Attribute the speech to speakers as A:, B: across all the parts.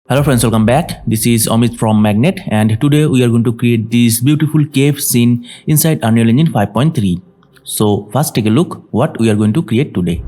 A: Hello friends, welcome back. This is Amit from Magnet, and today we are going to create this beautiful cave scene inside Unreal Engine 5.3. So first take a look what we are going to create today.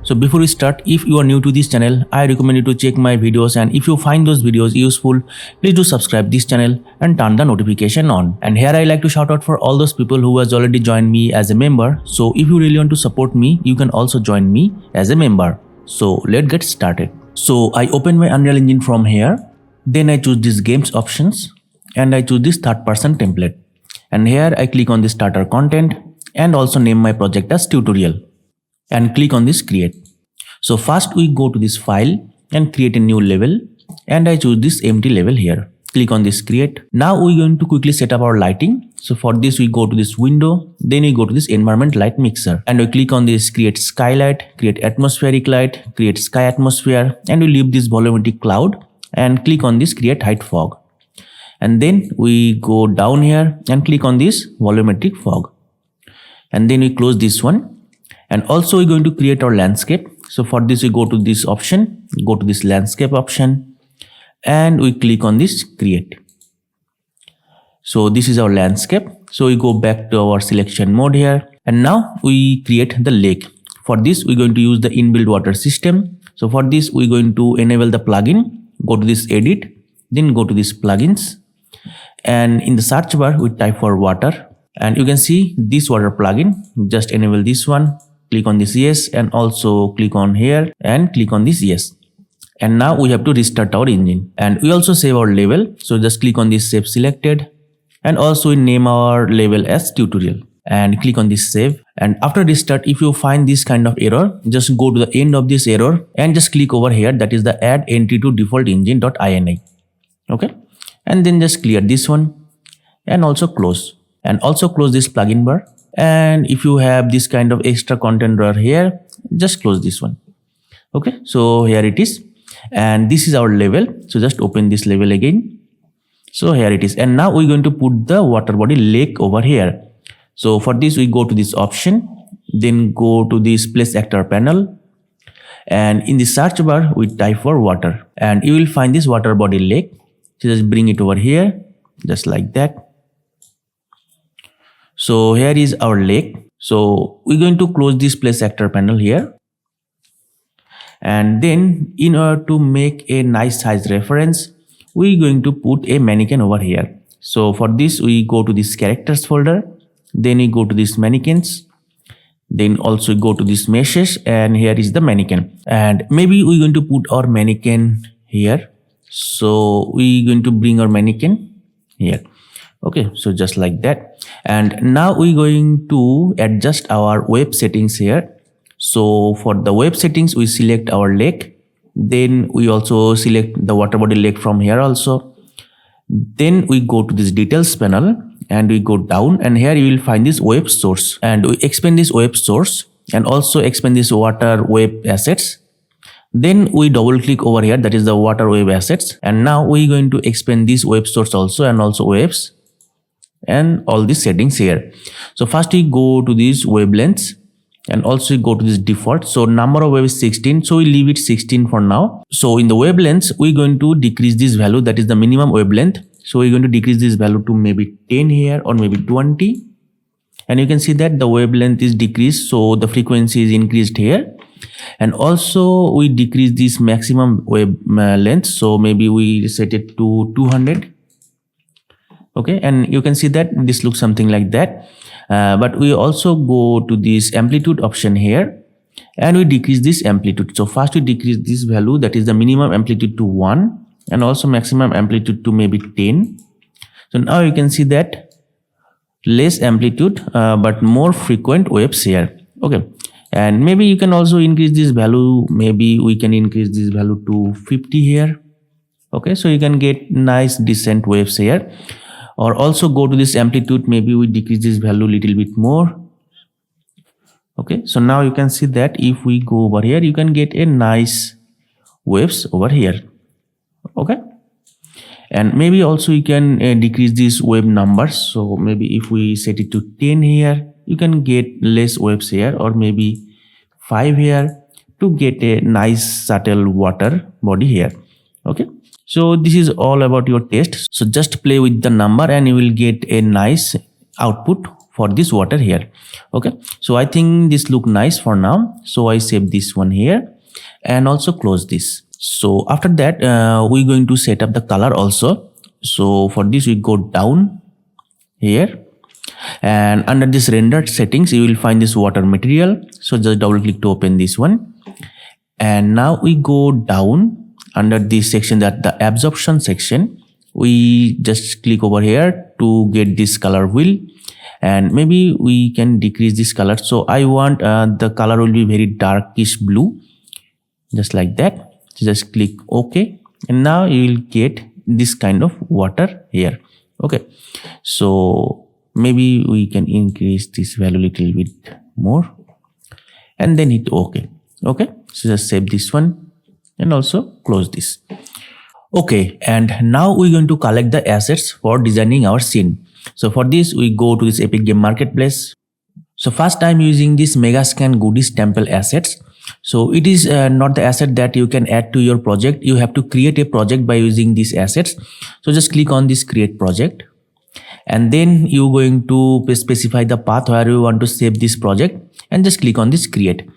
A: So before we start, if you are new to this channel, I recommend you to check my videos, and if you find those videos useful, please do subscribe this channel and turn the notification on. And here I like to shout out for all those people who has already joined me as a member. So if you really want to support me, you can also join me as a member. So let's get started. So I open my Unreal Engine from here. Then I choose this games options and I choose this third person template. And here I click on this starter content and also name my project as tutorial. And click on this create. So first we go to this file and create a new level, and I choose this empty level here. Click on this create. Now we're going to quickly set up our lighting. So for this we go to this window, then we go to this environment light mixer, and we click on this create skylight, create atmospheric light, create sky atmosphere, and we leave this volumetric cloud and click on this create height fog. And then we go down here and click on this volumetric fog, and then we close this one. And also we're going to create our landscape. So for this we go to this option, go to this landscape option, and we click on this create. So this is our landscape. So we go back to our selection mode here, and now we create the lake. For this we're going to use the inbuilt water system. So for this we're going to enable the plugin, go to this edit, then go to this plugins, and in the search bar we type for water, and you can see this water plugin. Just enable this one. Click on this yes, and also click on here and click on this yes. And now we have to restart our engine, and we also save our level. So just click on this save selected, and also we name our level as tutorial and click on this save. And after restart, if you find this kind of error, just go to the end of this error and just click over here, that is the add entry to default engine.ini. Okay, and then just clear this one and also close, and also close this plugin bar. And if you have this kind of extra content drawer here, just close this one. Okay, so here it is, and this is our level. So just open this level again. So here it is, and now we're going to put the water body lake over here. So for this we go to this option, then go to this place actor panel, and in the search bar we type for water, and you will find this water body lake. So just bring it over here, just like that. So here is our lake. So we're going to close this place actor panel here, and then in order to make a nice size reference, we're going to put a mannequin over here. So for this we go to this characters folder, then we go to this mannequins, then also go to this meshes, and here is the mannequin, and maybe we're going to put our mannequin here. So we're going to bring our mannequin here. Okay, so just like that. And now we're going to adjust our web settings here. So for the web settings we select our lake, then we also select the water body lake from here also. Then we go to this details panel and we go down, and here you will find this web source, and we expand this web source and also expand this water web assets. Then we double click over here, that is the water web assets, and now we're going to expand this web source also, and also waves and all these settings here. So first we go to these wavelengths and also go to this default. So number of wave is 16, so we leave it 16 for now. So in the wavelengths we're going to decrease this value, that is the minimum wavelength. So we're going to decrease this value to maybe 10 here or maybe 20, and you can see that the wavelength is decreased, so the frequency is increased here. And also we decrease this maximum wave length, so maybe we set it to 200. Okay, and you can see that this looks something like that. But we also go to this amplitude option here, and we decrease this amplitude. So first we decrease this value, that is the minimum amplitude, to 1, and also maximum amplitude to maybe 10. So now you can see that less amplitude but more frequent waves here. Okay, and maybe you can also increase this value. Maybe we can increase this value to 50 here. Okay, so you can get nice decent waves here. Or also go to this amplitude, maybe we decrease this value a little bit more. Okay, so now you can see that if we go over here, you can get a nice waves over here. Okay, and maybe also you can decrease these wave numbers. So maybe if we set it to 10 here, you can get less waves here, or maybe 5 here, to get a nice subtle water body here. Okay, so this is all about your test. So just play with the number and you will get a nice output for this water here. Okay, so I think this look nice for now, so I save this one here and also close this. So after that we're going to set up the color also. So for this we go down here, and under this rendered settings you will find this water material. So just double click to open this one, and now we go down under this section, that the absorption section. We just click over here to get this color wheel, and maybe we can decrease this color. So I want the color will be very darkish blue, just like that. So just click OK, and now you will get this kind of water here. Okay, so maybe we can increase this value a little bit more and then hit OK. Okay, so just save this one and also close this. Okay, and now we're going to collect the assets for designing our scene. So for this we go to this Epic Game Marketplace. So first I'm using this Megascan goodies temple assets. So it is not the asset that you can add to your project. You have to create a project by using these assets. So just click on this create project, and then you're going to specify the path where you want to save this project, and just click on this create.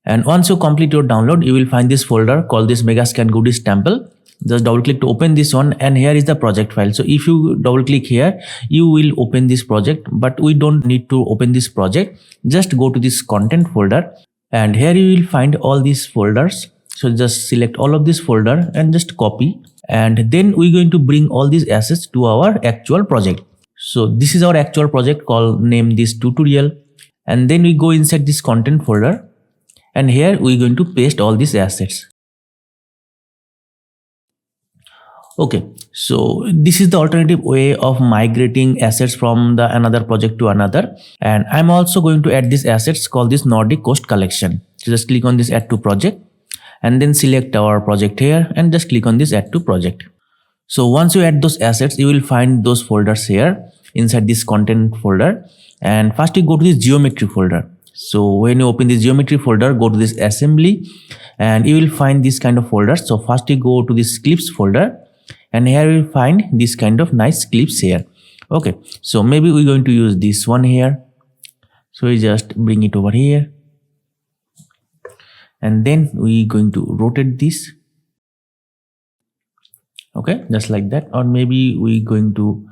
A: And once you complete your download, you will find this folder called this Megascan goodies temple. Just double click to open this one, and here is the project file. So if you double click here, you will open this project, but we don't need to open this project. Just go to this content folder, and here you will find all these folders. So just select all of this folder and just copy, and then we're going to bring all these assets to our actual project. So this is our actual project, called name this tutorial, and then we go inside this content folder, and here we're going to paste all these assets. Okay, so this is the alternative way of migrating assets from the another project to another. And I'm also going to add these assets called this Nordic Coast collection. So just click on this add to project, and then select our project here and just click on this add to project. So once you add those assets, you will find those folders here inside this content folder. And first you go to this geometry folder. So when you open this geometry folder, go to this assembly, and you will find this kind of folder. So first you go to this clips folder, and here you will find this kind of nice clips here. Okay, so maybe we're going to use this one here. So we just bring it over here, and then we're going to rotate this. Okay, just like that. Or maybe we're going to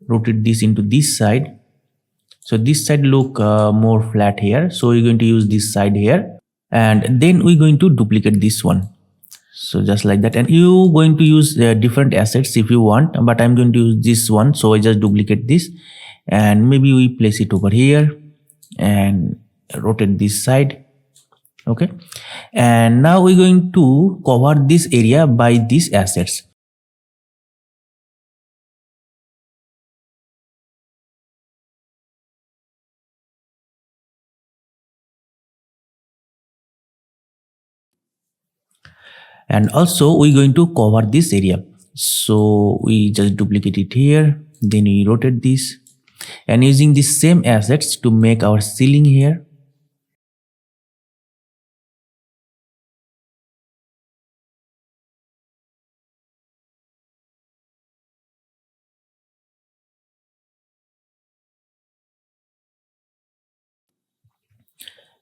A: rotate this into this side. So this side look more flat here, so we're going to use this side here, and then we're going to duplicate this one. So just like that. And you're going to use different assets if you want, but I'm going to use this one, so I just duplicate this, and maybe we place it over here and rotate this side. Okay, and now we're going to cover this area by these assets. And also we're going to cover this area. So we just duplicate it here, then we rotate this, and using the same assets to make our ceiling here.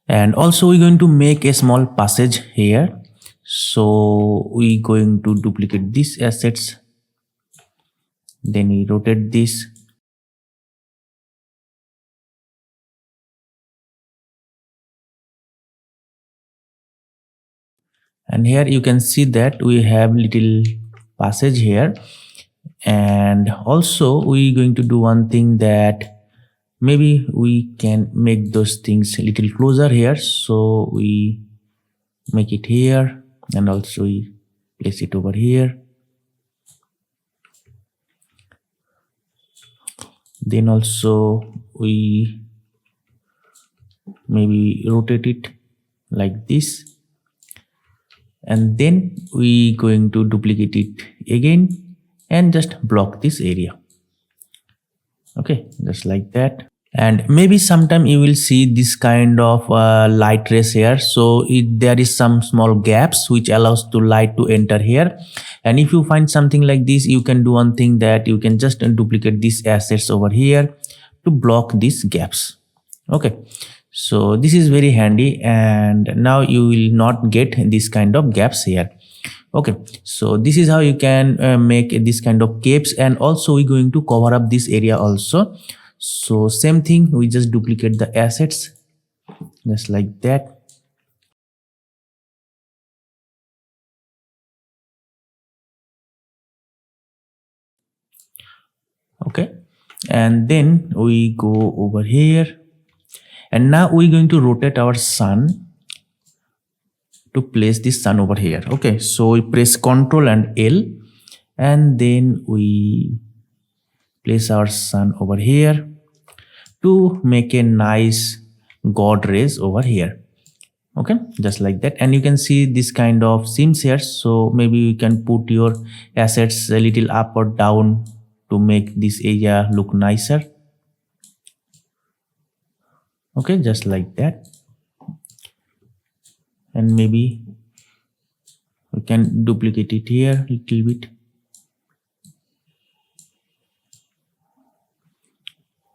A: And also we're going to make a small passage here. So we're going to duplicate these assets, then we rotate this, And here you can see that we have little passage here. And also we going to do one thing, that maybe we can make those things a little closer here. So we make it here, and also we place it over here. Then also we maybe rotate it like this, and then we going to duplicate it again and just block this area. Okay, just like that. And maybe sometime you will see this kind of light rays here. So there is some small gaps which allows to light to enter here. And if you find something like this, you can do one thing, that you can just duplicate these assets over here to block these gaps. Okay, so this is very handy, and now you will not get this kind of gaps here. Okay, so this is how you can make this kind of caves. And also we're going to cover up this area also. So same thing, we just duplicate the assets just like that. Okay, and then we go over here, and now we're going to rotate our sun to place this sun over here. Okay, so we press Ctrl and L, and then we place our sun over here to make a nice god rays over here. Okay, just like that. And you can see this kind of seams here, so maybe you can put your assets a little up or down to make this area look nicer. Okay, just like that. And maybe we can duplicate it here a little bit.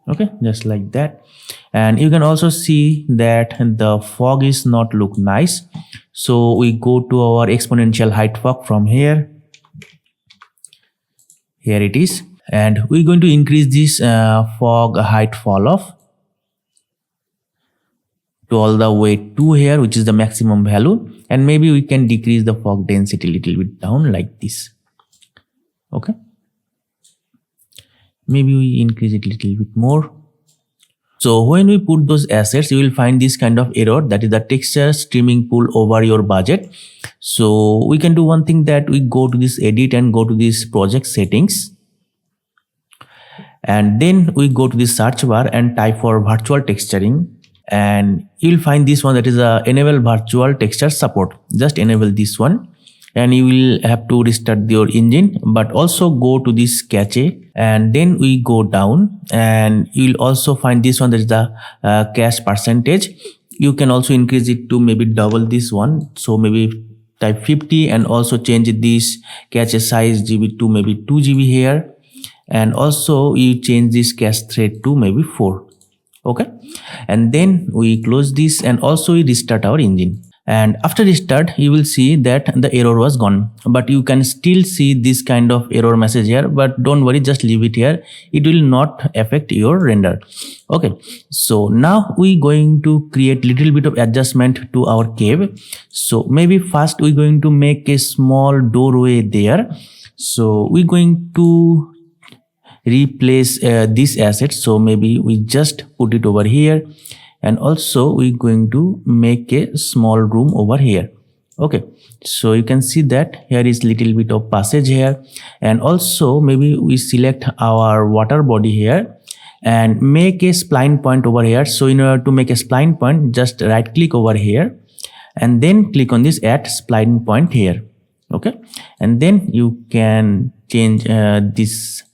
A: Okay, just like that. And you can also see that the fog is not look nice. So we go to our exponential height fog from here. Here it is. And we're going to increase this fog height fall off to all the way to here, which is the maximum value. And maybe we can decrease the fog density a little bit down like this. Okay, maybe we increase it a little bit more. So when we put those assets, you will find this kind of error, that is the texture streaming pool over your budget. So we can do one thing, that we go to this edit and go to this project settings, and then we go to the search bar and type for virtual texturing, and you'll find this one, that is a enable virtual texture support. Just enable this one, and you will have to restart your engine, but also go to this cache, and then we go down, and you'll also find this one, that is the cache percentage. You can also increase it to maybe double this one, so maybe type 50, and also change this cache size GB to maybe 2 GB here, and also you change this cache thread to maybe 4. Okay, and then we close this, and also we restart our engine. And after restart, you will see that the error was gone, but you can still see this kind of error message here. But don't worry, just leave it here, it will not affect your render. Okay, so now we going to create little bit of adjustment to our cave. So maybe first we going to make a small doorway there. So we going to replace this asset, so maybe we just put it over here, and also we're going to make a small room over here. Okay, so you can see that here is little bit of passage here, and also maybe we select our water body here and make a spline point over here. So in order to make a spline point, just right click over here and then click on this add spline point here. Okay, and then you can change this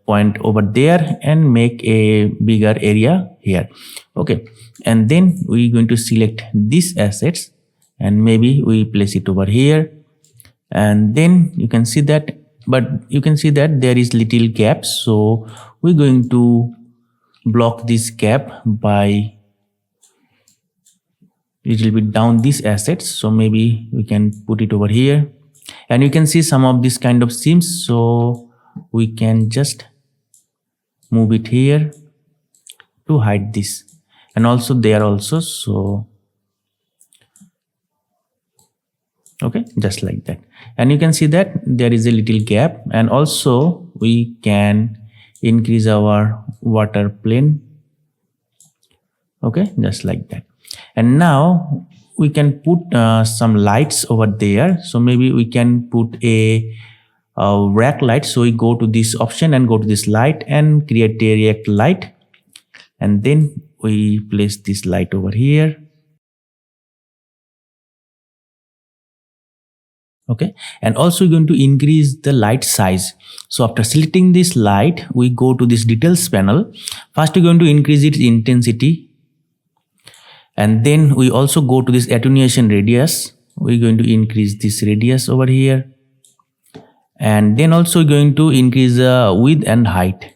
A: point over there and make a bigger area here. Okay, and then we're going to select these assets, and maybe we place it over here, and then you can see that, but you can see that there is little gap. So we're going to block this gap by little bit down these assets. So maybe we can put it over here, and you can see some of this kind of seams, so we can just move it here to hide this, and also there also. So Okay, just like that. And you can see that there is a little gap, and also we can increase our water plane. Okay, just like that. And now we can put some lights over there. So maybe we can put a rack light. So we go to this option and go to this light and create a react light, and then we place this light over here. Okay, and also we're going to increase the light size. So after selecting this light, we go to this details panel. First we're going to increase its intensity, and then we also go to this attenuation radius. We're going to increase this radius over here, and then also we're going to increase the width and height.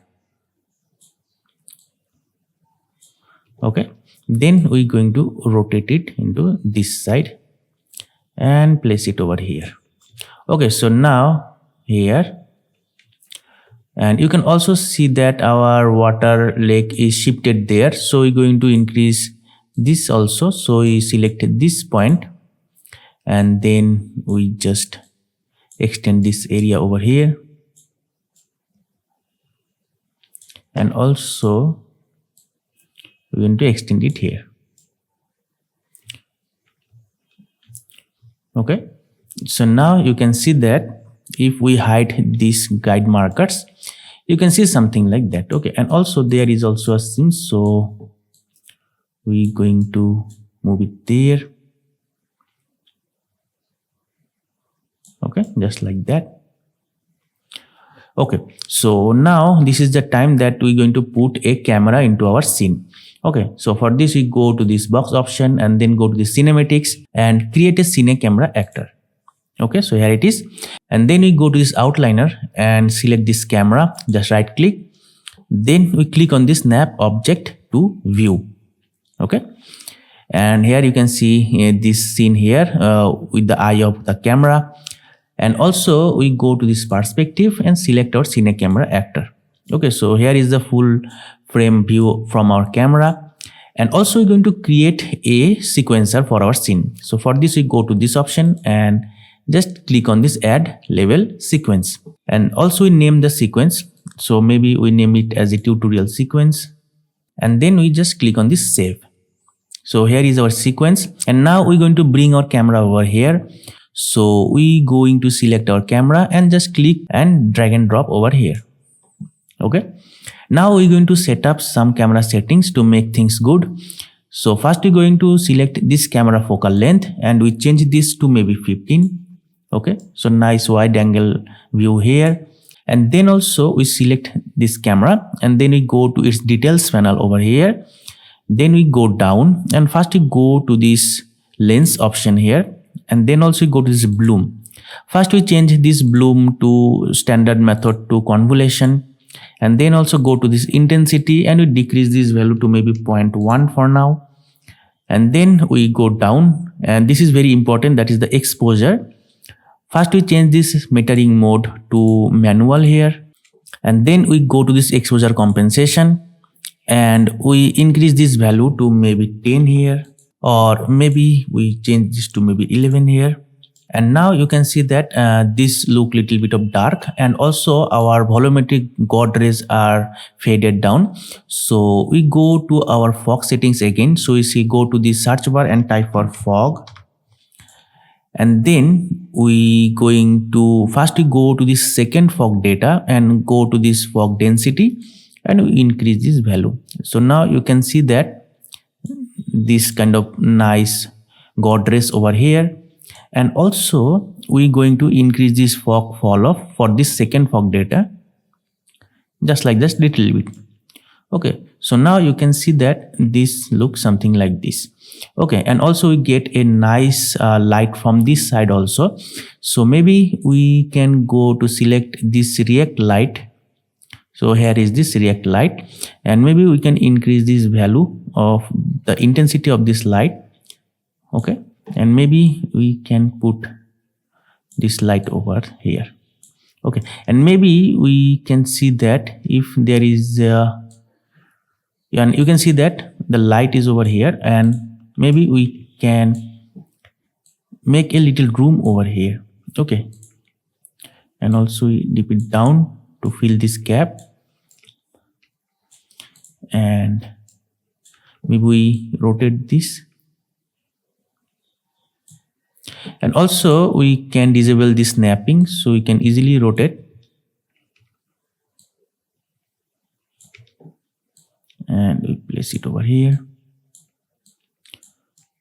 A: Okay, then we're going to rotate it into this side and place it over here. Okay, so now here, and you can also see that our water lake is shifted there. So we're going to increase this also. So we select this point, and then we just extend this area over here, and also we're going to extend it here. Okay, so now you can see that if we hide these guide markers, you can see something like that. Okay, and also there is also a seam, so we're going to move it there. Okay, just like that. Okay, so now this is the time that we're going to put a camera into our scene. Okay, so for this we go to this box option and then go to the cinematics and create a cine camera actor. Okay, so here it is, and then we go to this outliner and select this camera, just right click, then we click on this snap object to view. Okay, and here you can see this scene here with the eye of the camera, and also we go to this perspective and select our cine camera actor. Okay, so here is the full frame view from our camera, and also we're going to create a sequencer for our scene. So for this we go to this option and just click on this add level sequence, and also we name the sequence. So maybe we name it as a tutorial sequence, and then we just click on this save. So here is our sequence, and now we're going to bring our camera over here. So we going to select our camera and just click and drag and drop over here. Okay, now we're going to set up some camera settings to make things good. So first we're going to select this camera focal length and we change this to maybe 15. Okay, so nice wide angle view here, and then also we select this camera and then we go to its details panel over here. Then we go down and first we go to this lens option here, and then also we go to this bloom. First we change this bloom to standard method to convolution, and then also go to this intensity and we decrease this value to maybe 0.1 for now. And then we go down, and this is very important, that is the exposure. First we change this metering mode to manual here, and then we go to this exposure compensation and we increase this value to maybe 10 here, or maybe we change this to maybe 11 here. And now you can see that this look little bit of dark, and also our volumetric God rays are faded down. So we go to our fog settings again. So we see go to the search bar and type for fog, and then we going to first we go to this second fog data and go to this fog density and we increase this value. So now you can see that this kind of nice God rays over here. And also we going to increase this fog fall off for this second fog data, just like this little bit. Okay, so now you can see that this looks something like this. Okay, and also we get a nice light from this side also. So maybe we can go to select this react light. So here is this react light, and maybe we can increase this value of the intensity of this light. Okay, and maybe we can put this light over here. Okay, and maybe we can see that if there is and you can see that the light is over here, and maybe we can make a little room over here. Okay, and also we dip it down to fill this gap, and maybe we rotate this, and also we can disable this snapping, so we can easily rotate, and we place it over here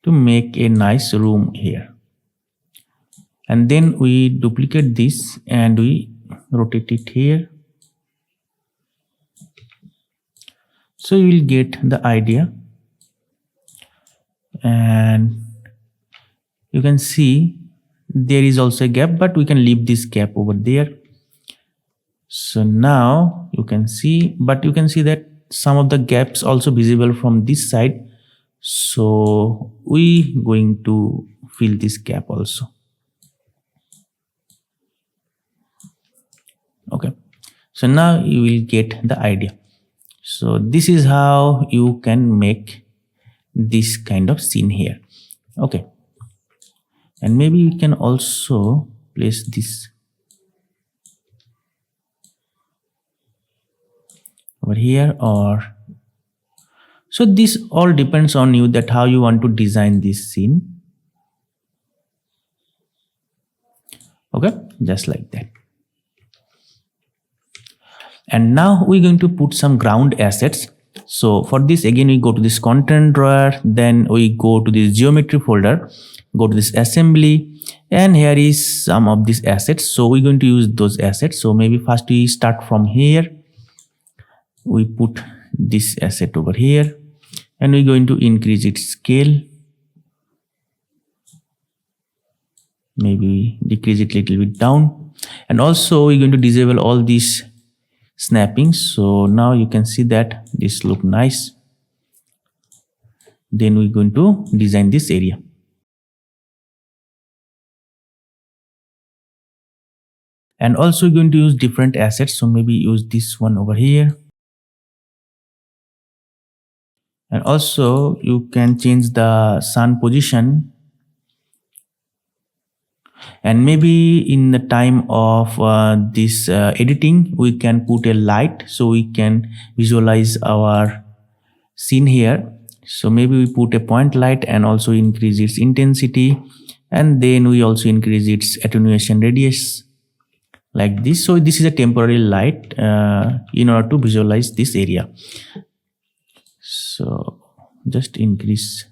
A: to make a nice room here. And then we duplicate this and we rotate it here, so you will get the idea. And you can see there is also a gap, but we can leave this gap over there. So now you can see, but you can see that some of the gaps also visible from this side, so we going to fill this gap also. Okay, so now you will get the idea. So this is how you can make this kind of scene here. Okay, and maybe you can also place this over here, or so this all depends on you, that how you want to design this scene. Okay, just like that. And now we're going to put some ground assets. So for this, again, we go to this content drawer, then we go to this geometry folder, go to this assembly, and here is some of these assets. So we're going to use those assets. So maybe first we start from here. We put this asset over here, and we're going to increase its scale. Maybe decrease it a little bit down. And also we're going to disable all these snapping, so now you can see that this look nice. Then we're going to design this area. And also we're going to use different assets, so maybe use this one over here. And also you can change the sun position, and maybe in the time of this editing we can put a light, so we can visualize our scene here. So maybe we put a point light and also increase its intensity, and then we also increase its attenuation radius like this. So this is a temporary light in order to visualize this area. So just increase.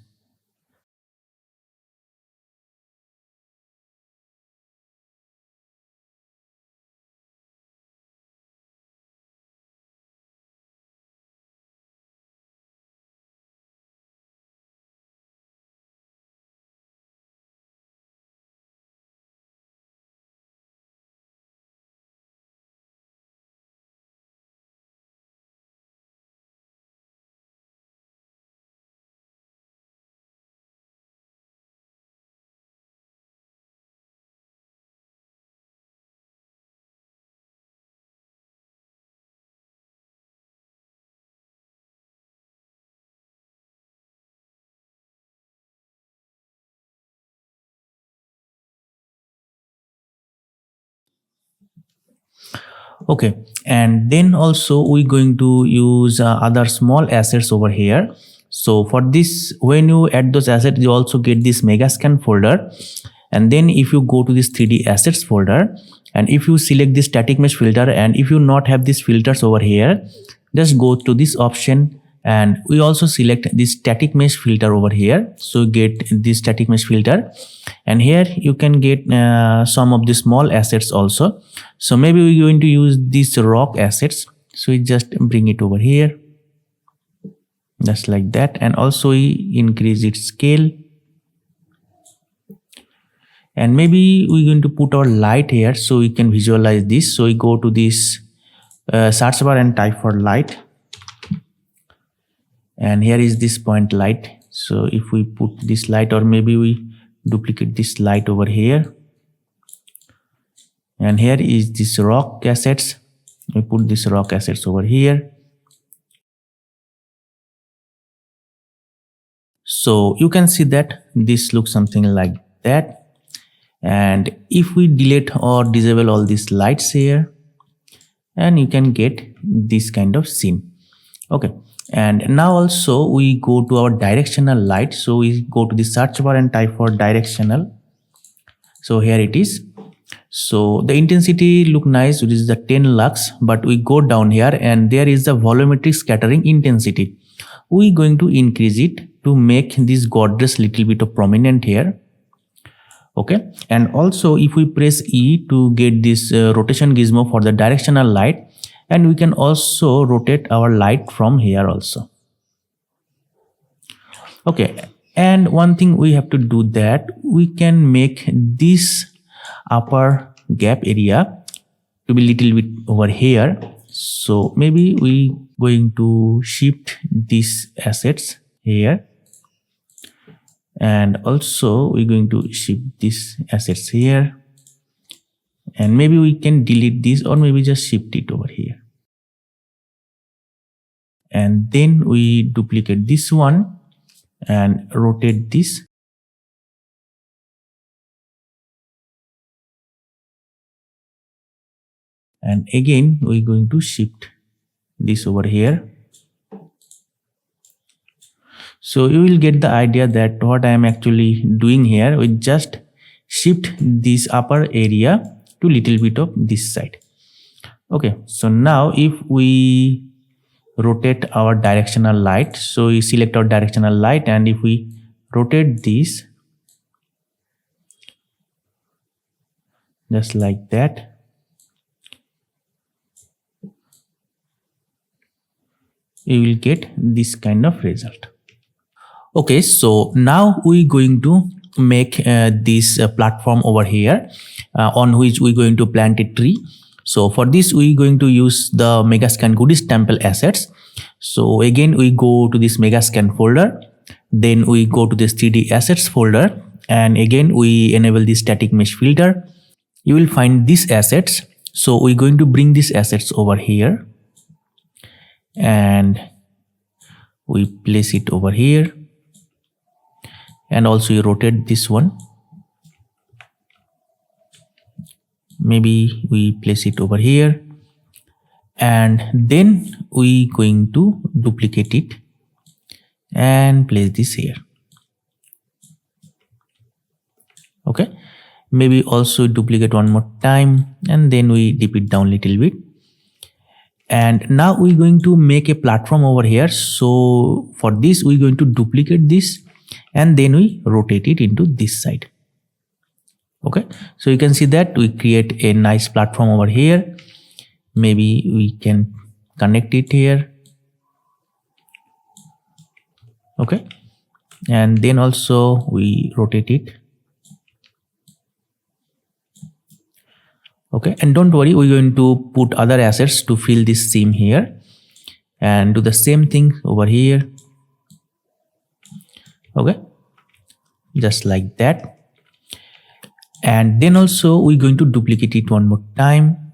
A: Okay, and then also we're going to use other small assets over here. So for this, when you add those assets, you also get this Megascan folder. And then if you go to this 3D assets folder, and if you select this static mesh filter, and if you not have these filters over here, just go to this option, and we also select this static mesh filter over here. So get this static mesh filter, and here you can get some of the small assets also. So maybe we're going to use these rock assets, so we just bring it over here just like that, and also we increase its scale. And maybe we're going to put our light here so we can visualize this. So we go to this search bar and type for light, and here is this point light. So if we put this light, or maybe we duplicate this light over here, and here is this rock assets. We put this rock assets over here. So you can see that this looks something like that. And if we delete or disable all these lights here, and you can get this kind of scene. Okay, and now also we go to our directional light. So we go to the search bar and type for directional. So here it is. So the intensity look nice, which is the 10 lux, but we go down here and there is the volumetric scattering intensity. We going to increase it to make this gorgeous little bit of prominent here. Okay, and also if we press E to get this rotation gizmo for the directional light, and we can also rotate our light from here also. Okay, and one thing we have to do that we can make this upper gap area to be little bit over here. So maybe we going to shift these assets here, and also we're going to shift these assets here, and maybe we can delete this or maybe just shift it over here, and then we duplicate this one and rotate this, and again we're going to shift this over here. So you will get the idea that what I am actually doing here, we just shift this upper area to little bit of this side. Okay, so now if we rotate our directional light, so we select our directional light, and if we rotate this just like that, you will get this kind of result. Okay, so now we're going to make this platform over here on which we're going to plant a tree. So for this we're going to use the Megascan goodies temple assets. So again we go to this Megascan folder, then we go to this 3D assets folder, and again we enable the static mesh filter. You will find these assets. So we're going to bring these assets over here and we place it over here, and also you rotate this one. Maybe we place it over here, and then we going to duplicate it and place this here. Okay, maybe also duplicate one more time, and then we dip it down a little bit. And now we're going to make a platform over here. So for this we're going to duplicate this and then we rotate it into this side. Okay, so you can see that we create a nice platform over here. Maybe we can connect it here. Okay, and then also we rotate it. Okay, and don't worry, we're going to put other assets to fill this seam here and do the same thing over here. Okay, just like that. And then also we're going to duplicate it one more time,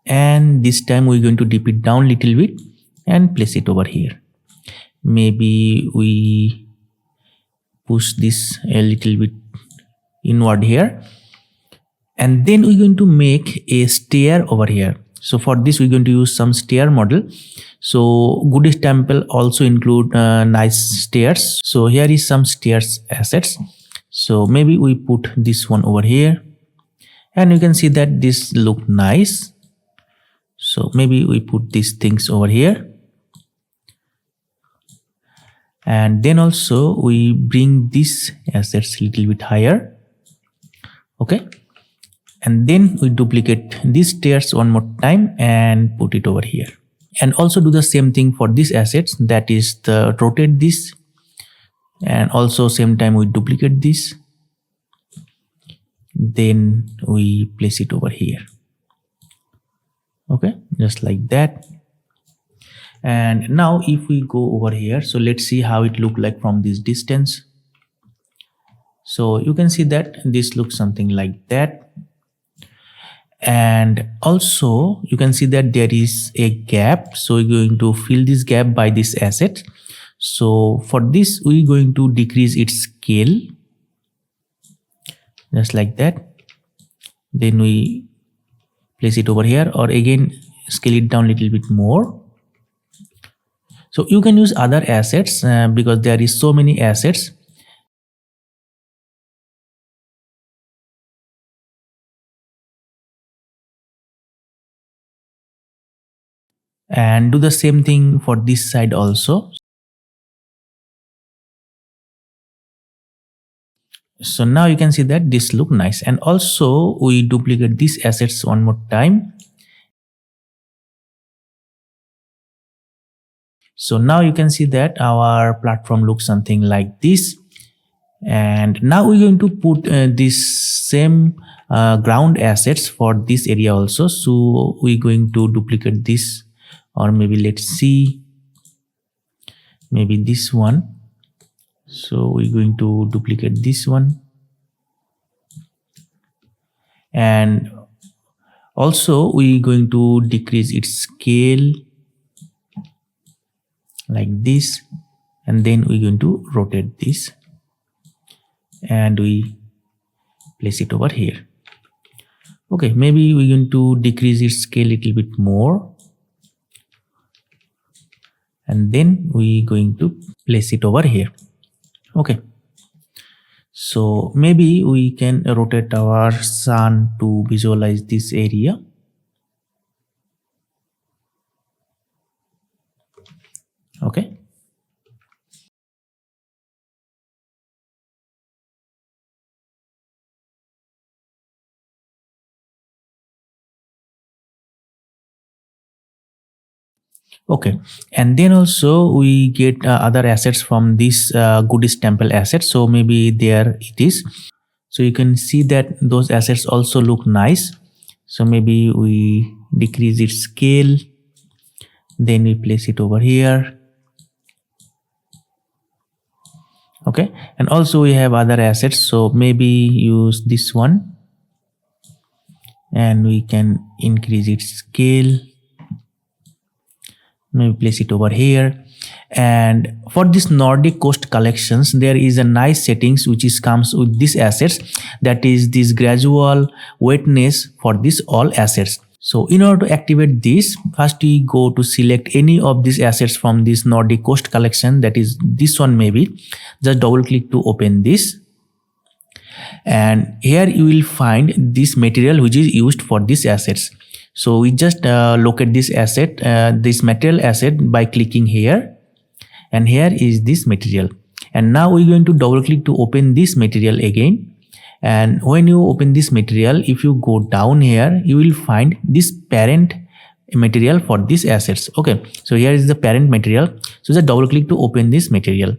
A: and this time we're going to dip it down a little bit and place it over here. Maybe we push this a little bit inward here, and then we're going to make a stair over here. So for this we're going to use some stair model. So goodies temple also include nice stairs. So here is some stairs assets. So maybe we put this one over here, and you can see that this look nice. So maybe we put these things over here, and then also we bring these assets a little bit higher. Okay, and then we duplicate these stairs one more time and put it over here, and also do the same thing for these assets, that is the rotate this, and also same time we duplicate this, then we place it over here. Okay, just like that. And now if we go over here, so let's see how it look like from this distance. So you can see that this looks something like that. And also you can see that there is a gap, so we're going to fill this gap by this asset. So for this we're going to decrease its scale just like that. then we place it over here, or again scale it down a little bit more. So you can use other assets because there is so many assets. And do the same thing for this side also. So now you can see that this look nice. And also we duplicate these assets one more time. So now you can see that our platform looks something like this. And now we're going to put this same ground assets for this area also. So we're going to duplicate this, or maybe let's see, maybe this one. So we're going to duplicate this one, and also we're going to decrease its scale like this, and then we're going to rotate this and we place it over here. Okay, maybe we're going to decrease its scale a little bit more, and then we're going to place it over here. Okay, so maybe we can rotate our sun to visualize this area. Okay, okay, and then also we get other assets from this goodies temple asset. So maybe there it is. So you can see that those assets also look nice. So maybe we decrease its scale, then we place it over here. Okay, and also we have other assets, so maybe use this one and we can increase its scale, maybe place it over here. And for this Nordic coast collections, there is a nice settings which is comes with these assets, that is this gradual wetness for this all assets. So in order to activate this, first we go to select any of these assets from this Nordic coast collection, that is this one. Maybe just double click to open this, and here you will find this material which is used for these assets. So we just locate this asset, this material asset, by clicking here, and here is this material. And now we're going to double click to open this material again. And when you open this material, if you go down here, you will find this parent material for these assets. Okay, so here is the parent material. So just double click to open this material,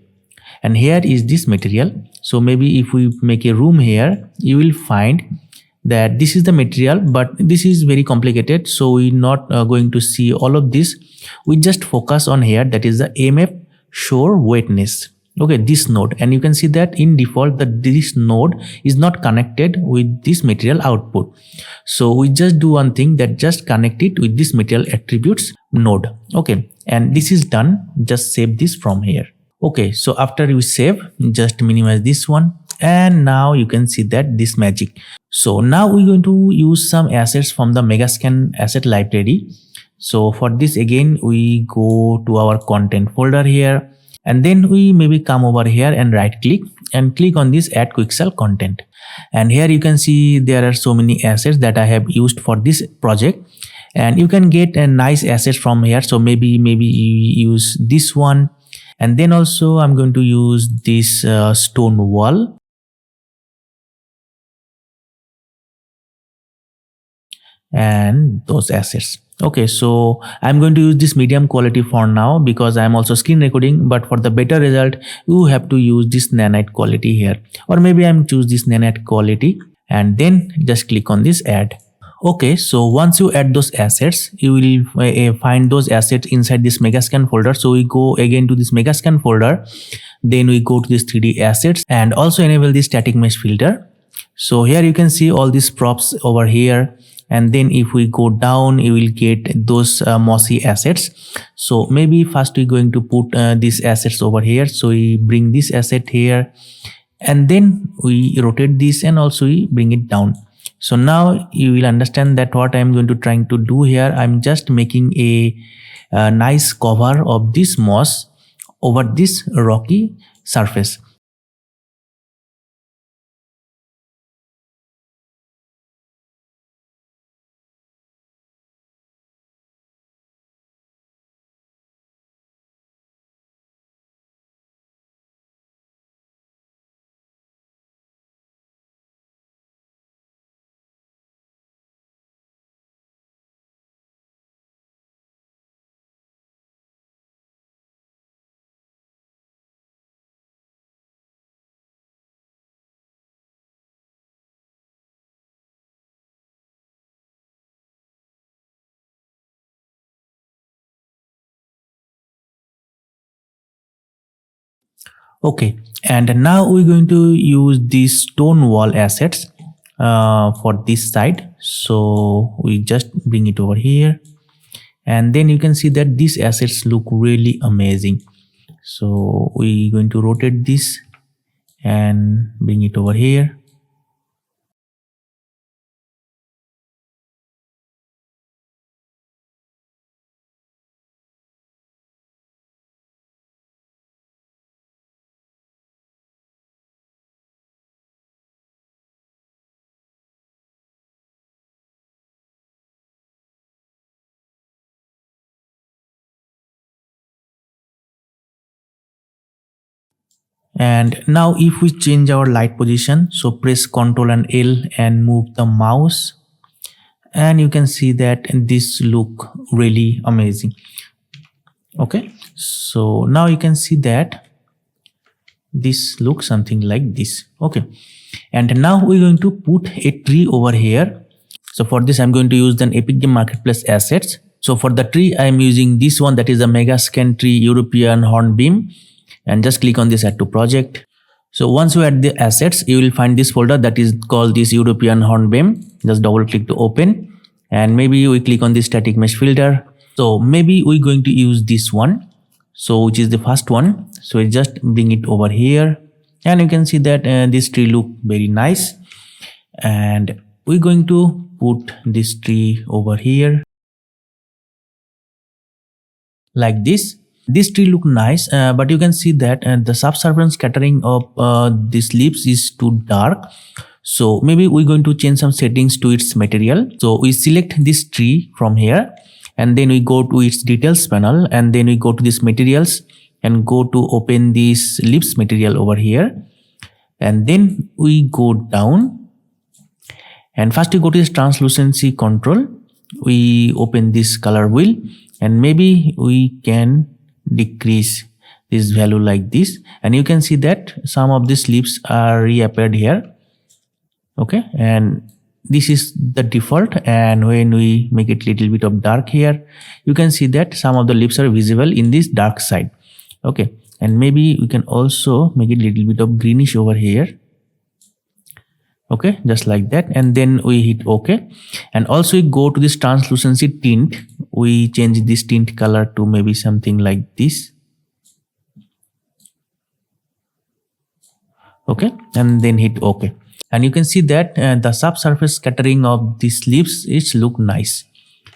A: and here is this material. So maybe if we make a room here, you will find that this is the material, but this is very complicated, so we're not going to see all of this. We just focus on here, that is the MF shore wetness. Okay, this node, and you can see that in default that this node is not connected with this material output. So we just do one thing, that just connect it with this material attributes node. Okay, and this is done. Just save this from here. Okay, so after you save, just minimize this one, and now you can see that this magic. So now we're going to use some assets from the Megascan asset library. So for this, again we go to our content folder here, and then we maybe come over here and right click and click on this add quick cell content. And here you can see there are so many assets that I have used for this project, and you can get a nice assets from here. So maybe you use this one, and then also I'm going to use this stone wall. And those assets. Okay, so I'm going to use this medium quality for now because I'm also screen recording, but for the better result you have to use this nanite quality here, or maybe I'm choose this nanite quality, and then just click on this add. Okay, so once you add those assets, you will find those assets inside this Megascan folder. So we go again to this Megascan folder, then we go to this 3D assets and also enable this static mesh filter. So here you can see all these props over here, and then if we go down, you will get those mossy assets. So maybe first we're going to put these assets over here. So we bring this asset here, and then we rotate this, and also we bring it down. So now you will understand that what I'm going to trying to do here, I'm just making a nice cover of this moss over this rocky surface. Okay, and now we're going to use these stone wall assets for this side. So we just bring it over here, and then you can see that these assets look really amazing. So we're going to rotate this and bring it over here. And now if we change our light position, so press Ctrl and L and move the mouse, and you can see that this look really amazing. Okay, so now you can see that this looks something like this. Okay, and now we're going to put a tree over here. So for this I'm going to use the Epic Game Marketplace assets. So for the tree I'm using this one, that is a Megascan tree European Hornbeam, and just click on this add to project. So once you add the assets, you will find this folder that is called this European Hornbeam. Just double click to open, and maybe we click on the static mesh filter. So maybe we're going to use this one, so which is the first one. So I just bring it over here, and you can see that this tree look very nice. And we're going to put this tree over here like this tree look nice, but you can see that the subsurface scattering of these leaves is too dark. So maybe we're going to change some settings to its material. So we select this tree from here, and then we go to its details panel, and then we go to this materials and go to open this leaves material over here, and then we go down, and first we go to this translucency control. We open this color wheel, and maybe we can decrease this value like this, and you can see that some of these leaves are reappeared here. Okay, and this is the default, and when we make it little bit of dark here, you can see that some of the leaves are visible in this dark side. Okay, and maybe we can also make it little bit of greenish over here. Okay, just like that, and then we hit OK, and also we go to this translucency tint. We change this tint color to maybe something like this. Okay, and then hit OK, and you can see that the subsurface scattering of these leaves is look nice.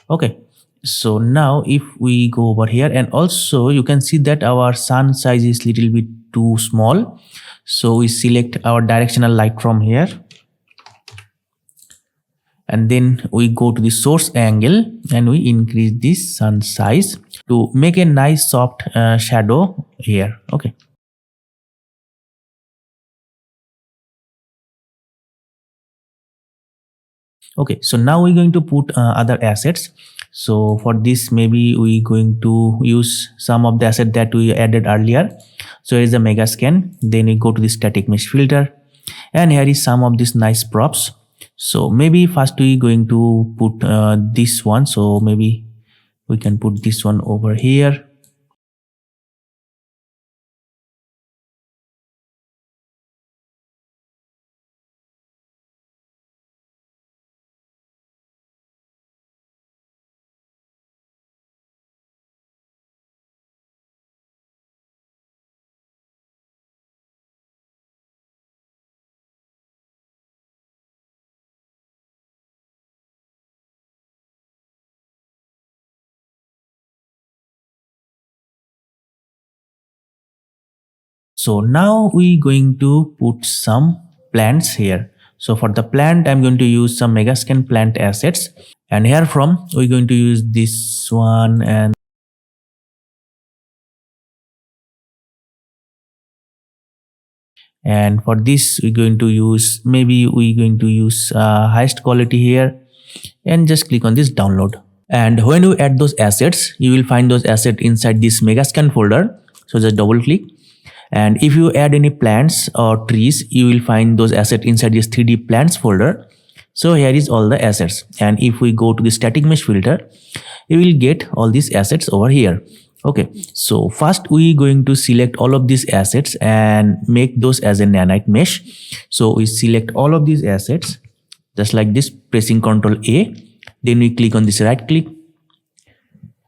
A: Okay, so now if we go over here, and also you can see that our sun size is little bit too small, so we select our directional light from here, and then we go to the source angle and we increase this sun size to make a nice soft shadow here. Okay, okay, so now we're going to put other assets. So for this maybe we going to use some of the asset that we added earlier. So here is the Megascan, then we go to the static mesh filter, and here is some of these nice props. So maybe first we going to put this one, so maybe we can put this one over here. So now we going to put some plants here. So for the plant, I'm going to use some Megascan plant assets, and here from we're going to use this one, and for this we're going to use, maybe we're going to use highest quality here, and just click on this download. And when you add those assets, you will find those assets inside this Megascan folder. So just double click, and if you add any plants or trees, you will find those assets inside this 3D plants folder. So here is all the assets, and if we go to the static mesh filter, you will get all these assets over here. Okay, so first we going to select all of these assets and make those as a nanite mesh. So we select all of these assets just like this, pressing Ctrl A. Then we click on this right click,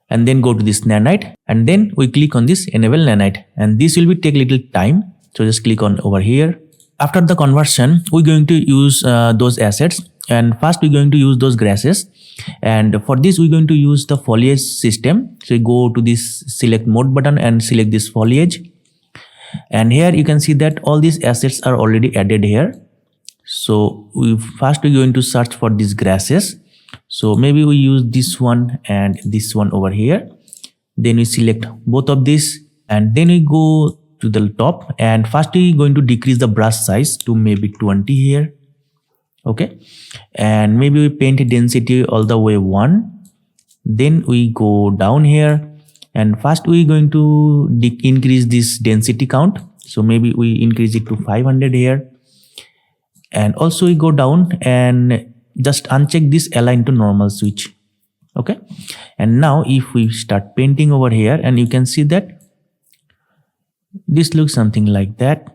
A: and then go to this nanite, and then we click on this enable nanite, and this will be take little time. So just click on over here. After the conversion, we're going to use those assets, and first we're going to use those grasses, and for this we're going to use the foliage system. So you go to this select mode button and select this foliage, and here you can see that all these assets are already added here. So we're going to search for these grasses. So maybe we use this one and this one over here. Then we select both of these, and then we go to the top, and first we're going to decrease the brush size to maybe 20 here. Okay, and maybe we paint density all the way 1. Then we go down here, and first we're going to increase this density count. So maybe we increase it to 500 here, and also we go down and just uncheck this align to normal switch. Okay, and now if we start painting over here, and you can see that this looks something like that.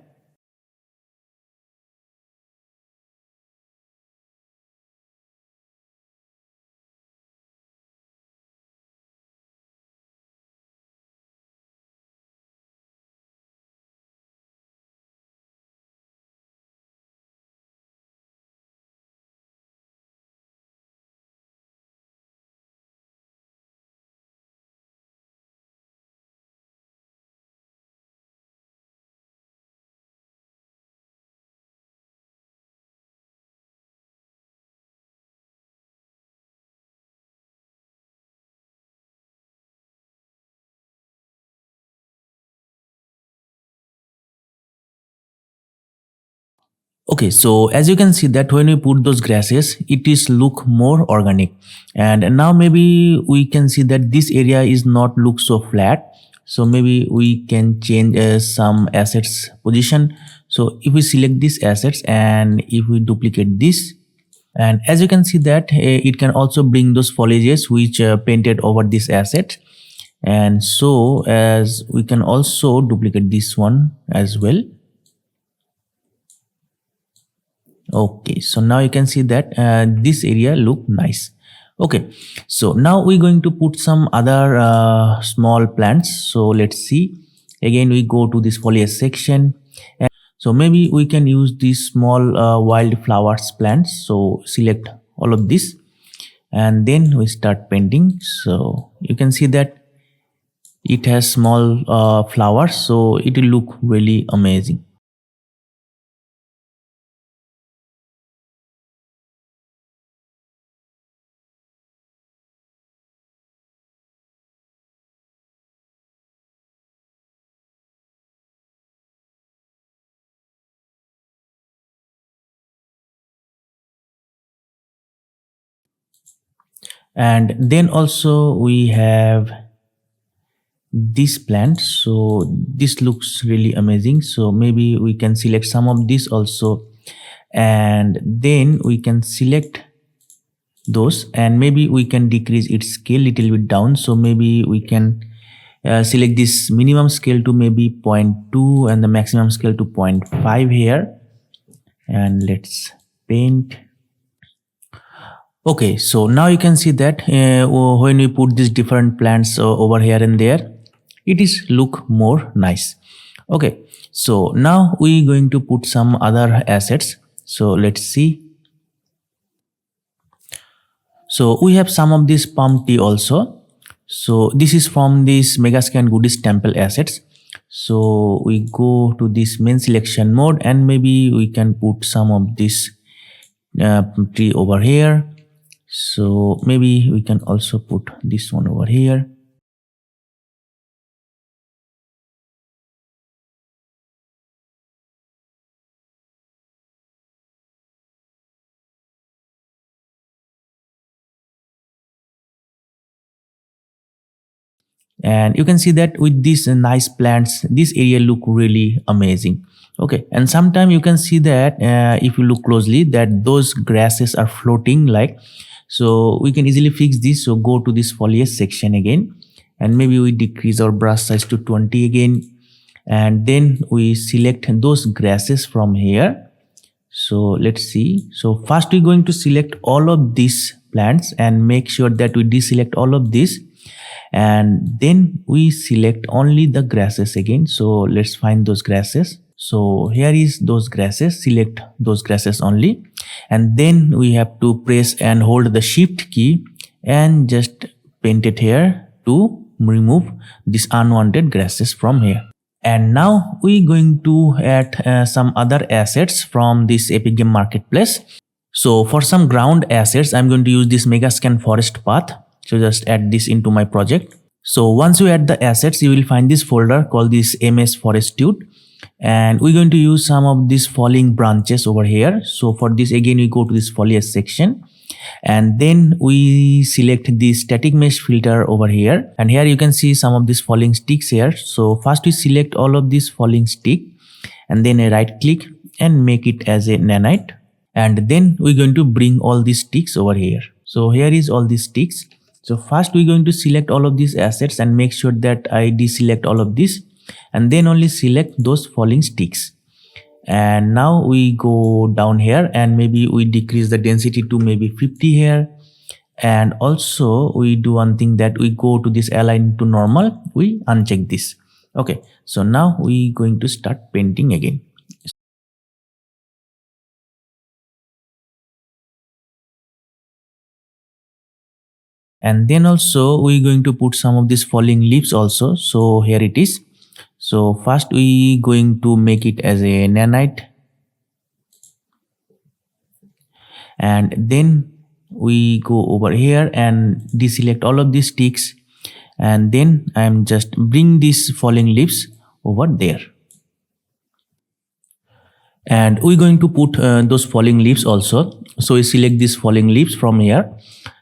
A: Okay, so as you can see that when we put those grasses, it is look more organic, and now maybe we can see that this area is not look so flat. So maybe we can change some assets position. So if we select these assets and if we duplicate this, and as you can see that it can also bring those foliages which painted over this asset. And so as we can also duplicate this one as well. Okay, so now you can see that this area look nice. Okay, so now we're going to put some other small plants. So let's see. Again, we go to this foliage section, and so maybe we can use these small wild flowers plants. So select all of this, and then we start painting. So you can see that it has small flowers, so it will look really amazing. And then also we have this plant, so this looks really amazing. So maybe we can select some of this also, and then we can select those, and maybe we can decrease its scale little bit down. So maybe we can select this minimum scale to maybe 0.2 and the maximum scale to 0.5 here, and let's paint. Okay, so now you can see that when we put these different plants over here and there, it is look more nice. Okay, so now we going to put some other assets. So let's see. So we have some of this palm tea also. So this is from this Megascan Goodies Temple assets. So we go to this main selection mode, and maybe we can put some of this uh, tree over here. So maybe we can also put this one over here. And you can see that with these nice plants, this area look really amazing. Okay, and sometimes you can see that if you look closely, that those grasses are floating like. So we can easily fix this. So go to this foliage section again, and maybe we decrease our brush size to 20 again, and then we select those grasses from here. So let's see. So first we're going to select all of these plants and make sure that we deselect all of this, and then we select only the grasses again. So let's find those grasses. So here is those grasses, select those grasses only, and then we have to press and hold the shift key and just paint it here to remove this unwanted grasses from here. And now we're going to add some other assets from this Epic Game Marketplace. So for some ground assets, I'm going to use this Megascan forest path. So just add this into my project. So once you add the assets, you will find this folder called this MS Forestude. And we're going to use some of these falling branches over here. So for this, again, we go to this foliage section, and then we select the static mesh filter over here, and here you can see some of these falling sticks here. So first we select all of these falling stick, and then a right click and make it as a nanite, and then we're going to bring all these sticks over here. So here is all these sticks. So first we're going to select all of these assets and make sure that I deselect all of this, and then only select those falling sticks. And now we go down here, and maybe we decrease the density to maybe 50 here. And also we do one thing, that we go to this align to normal, we uncheck this. Okay, so now we going to start painting again. And then also we're going to put some of these falling leaves also. So here it is. So first we going to make it as a nanite, and then we go over here and deselect all of these sticks, and then I'm just bring these falling leaves over there, and we're going to put those falling leaves also. So we select these falling leaves from here,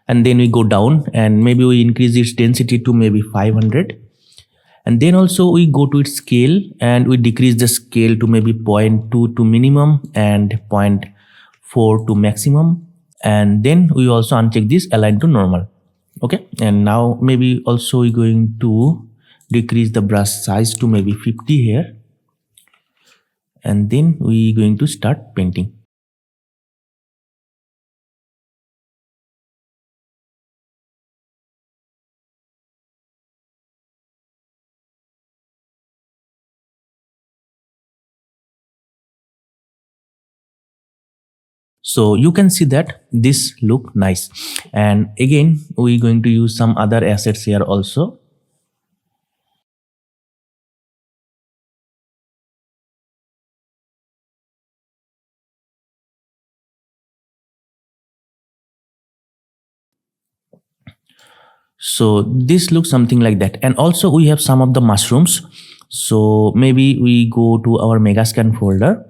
A: and then we go down and maybe we increase its density to maybe 500, and then also we go to its scale and we decrease the scale to maybe 0.2 to minimum and zero point 0.4 to maximum, and then we also uncheck this align to normal. Okay, and now maybe also we're going to decrease the brush size to maybe 50 here, and then we're going to start painting. So you can see that this look nice, and again we're going to use some other assets here also. So this looks something like that, and also we have some of the mushrooms. So maybe we go to our Megascan folder,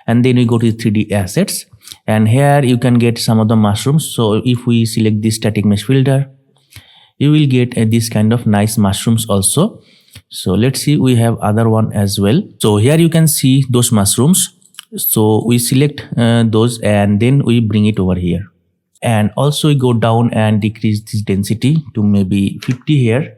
A: and then we go to 3D assets, and here you can get some of the mushrooms. So if we select this static mesh filter, you will get this kind of nice mushrooms also. So let's see, we have other one as well. So here you can see those mushrooms. So we select those, and then we bring it over here, and also we go down and decrease this density to maybe 50 here.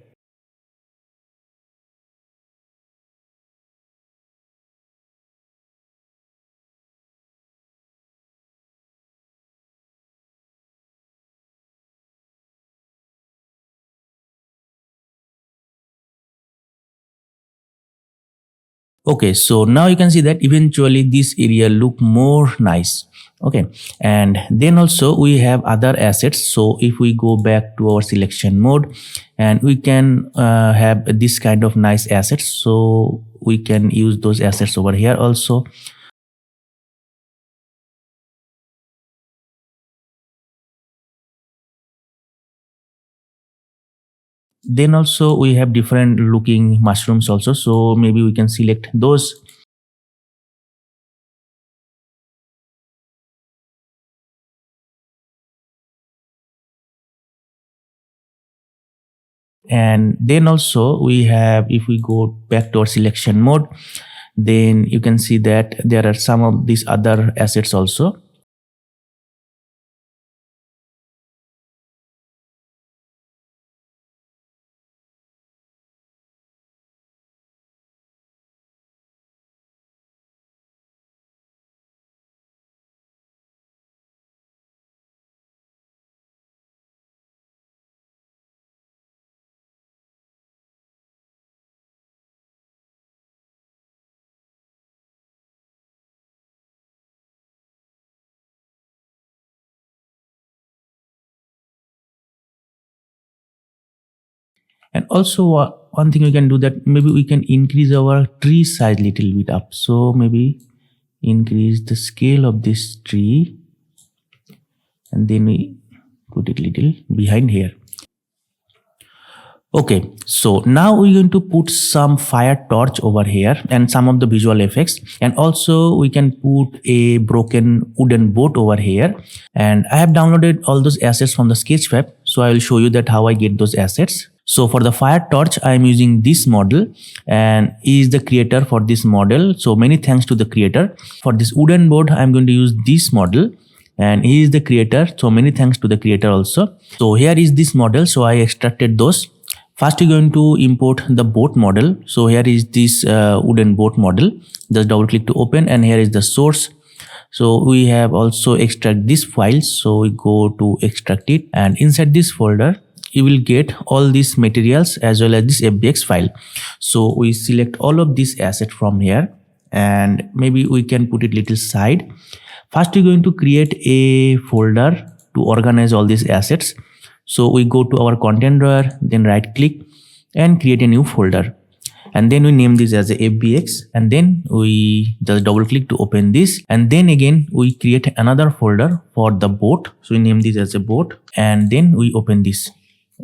A: Okay, so now you can see that eventually this area look more nice. Okay, and then also we have other assets. So if we go back to our selection mode, and we can have this kind of nice assets, so we can use those assets over here also. Then also we have different looking mushrooms also, so maybe we can select those. And then also we have, if we go back to our selection mode, then you can see that there are some of these other assets also. And also one thing we can do, that maybe we can increase our tree size little bit up. So maybe increase the scale of this tree, and then we put it little behind here. Okay, so now we're going to put some fire torch over here and some of the visual effects, and also we can put a broken wooden boat over here. And I have downloaded all those assets from the Sketchfab, so I will show you that how I get those assets. So for the fire torch, I am using this model, and he is the creator for this model. So many thanks to the creator. For this wooden board, I am going to use this model, and he is the creator. So many thanks to the creator also. So here is this model. So I extracted those. First, you're going to import the boat model. So here is this wooden boat model. Just double click to open, and here is the source. So we have also extract this file. So we go to extract it, and inside this folder, you will get all these materials as well as this FBX file. So we select all of these assets from here, and maybe we can put it little side. First, we're going to create a folder to organize all these assets. So we go to our content drawer, then right click and create a new folder, and then we name this as a FBX, and then we just double click to open this, and then again we create another folder for the boat. So we name this as a boat, and then we open this,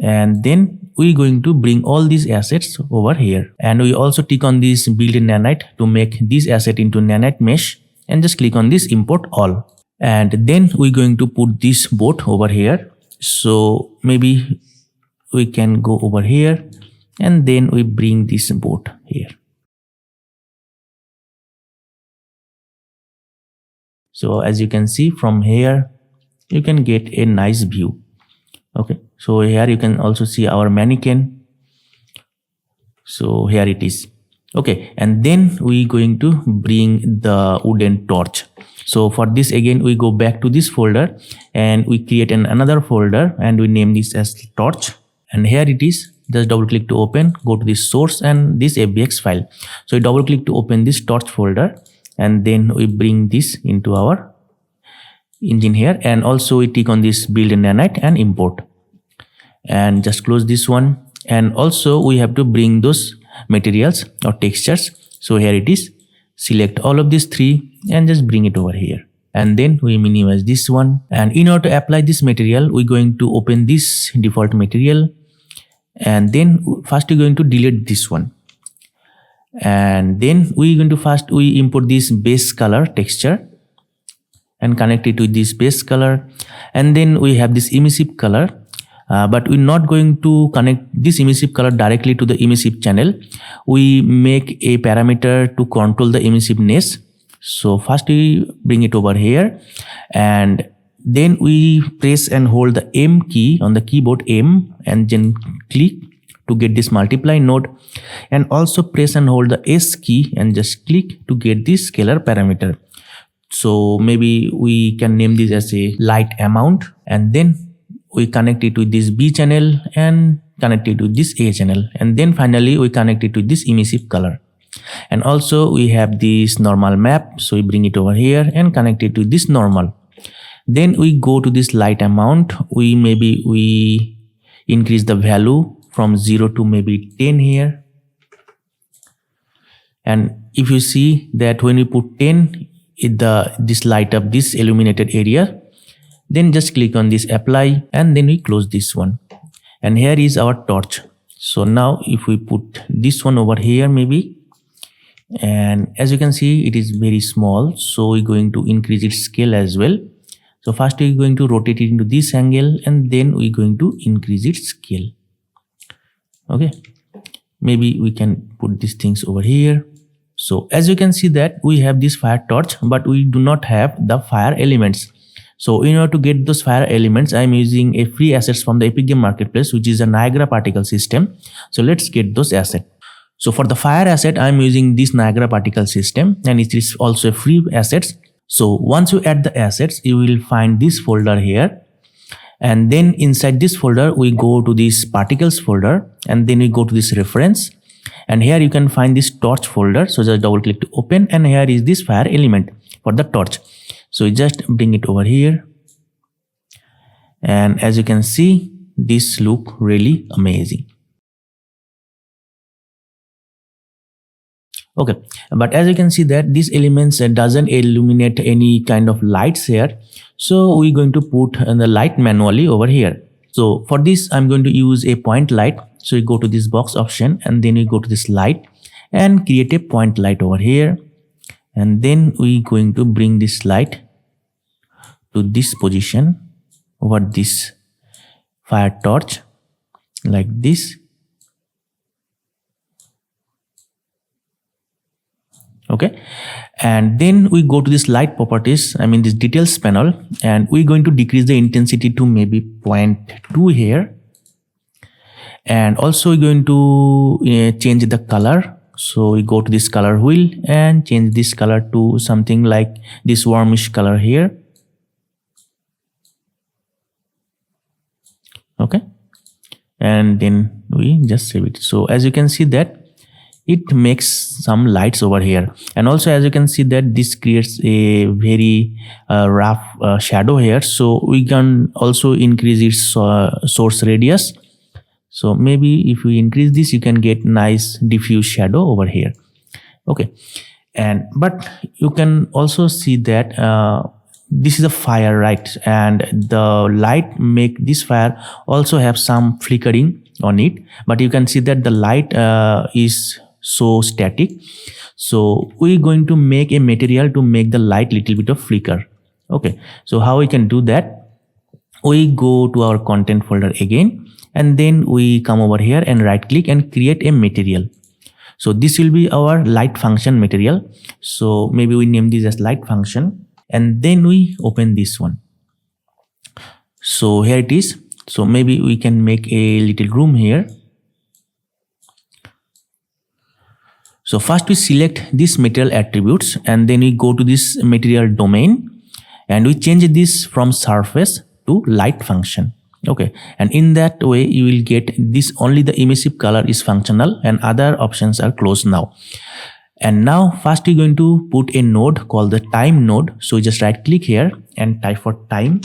A: and then we're going to bring all these assets over here, and we also click on this build in nanite to make this asset into nanite mesh, and just click on this import all, and then we're going to put this boat over here. So maybe we can go over here, and then we bring this boat here. So as you can see from here, you can get a nice view. Okay, so here you can also see our mannequin. So here it is. Okay, and then we going to bring the wooden torch. So for this, again we go back to this folder, and we create another folder, and we name this as torch, and here it is. Just double click to open, go to this source and this FBX file. So we double click to open this torch folder, and then we bring this into our engine here, and also we click on this build in nanite and import, and just close this one. And also we have to bring those materials or textures. So here it is. Select all of these three and just bring it over here, and then we minimize this one. And in order to apply this material, we're going to open this default material, and then first we're going to delete this one, and then we're going to first we import this base color texture and connect it with this base color, and then we have this emissive color. But we're not going to connect this emissive color directly to the emissive channel. We make a parameter to control the emissiveness. So first we bring it over here, and then we press and hold the M key on the keyboard, M, and then click to get this multiply node, and also press and hold the S key and just click to get this scalar parameter. So maybe we can name this as a light amount, and then we connect it with this B channel and connect it with this A channel, and then finally we connect it with this emissive color. And also we have this normal map, so we bring it over here and connect it to this normal. Then we go to this light amount, we increase the value from 0 to maybe 10 here. And if you see that when we put 10, this light up this illuminated area, then just click on this apply and then we close this one. And here is our torch. So now if we put this one over here maybe, and as you can see it is very small, so we're going to increase its scale as well. So first we're going to rotate it into this angle and then we're going to increase its scale. Okay, maybe we can put these things over here. So as you can see that we have this fire torch, but we do not have the fire elements. So in order to get those fire elements, I'm using a free assets from the Epic Game Marketplace, which is a Niagara particle system. So let's get those assets. So for the fire asset, I'm using this Niagara particle system, and it is also a free assets. So once you add the assets, you will find this folder here. And then inside this folder, we go to this particles folder, and then we go to this reference. And here you can find this torch folder. So just double click to open, and here is this fire element for the torch. So you just bring it over here. And as you can see, this look really amazing. Okay, but as you can see that these elements doesn't illuminate any kind of lights here. So we're going to put the light manually over here. So for this, I'm going to use a point light. So you go to this box option and then we go to this light and create a point light over here. And then we're going to bring this light to this position over this fire torch like this. Okay, and then we go to this light properties, this details panel, and we're going to decrease the intensity to maybe 0.2 here. And also we're going to change the color. So we go to this color wheel and change this color to something like this warmish color here. Okay, and then we just save it. So as you can see that it makes some lights over here, and also as you can see that this creates a very rough shadow here. So we can also increase its source radius. So maybe if we increase this, you can get nice diffuse shadow over here. Okay, but you can also see that this is a fire, right? And the light make this fire also have some flickering on it, but you can see that the light is so static. So we're going to make a material to make the light little bit of flicker. Okay, so how we can do that? We go to our content folder again, and then we come over here and right click and create a material. So this will be our light function material. So maybe we name this as light function, and then we open this one. So here it is. So maybe we can make a little room here. So first we select this material attributes, and then we go to this material domain and we change this from surface to light function. Okay, and in that way you will get this, only the emissive color is functional and other options are closed now. And now first we're going to put a node called the time node. So just right click here and type for time,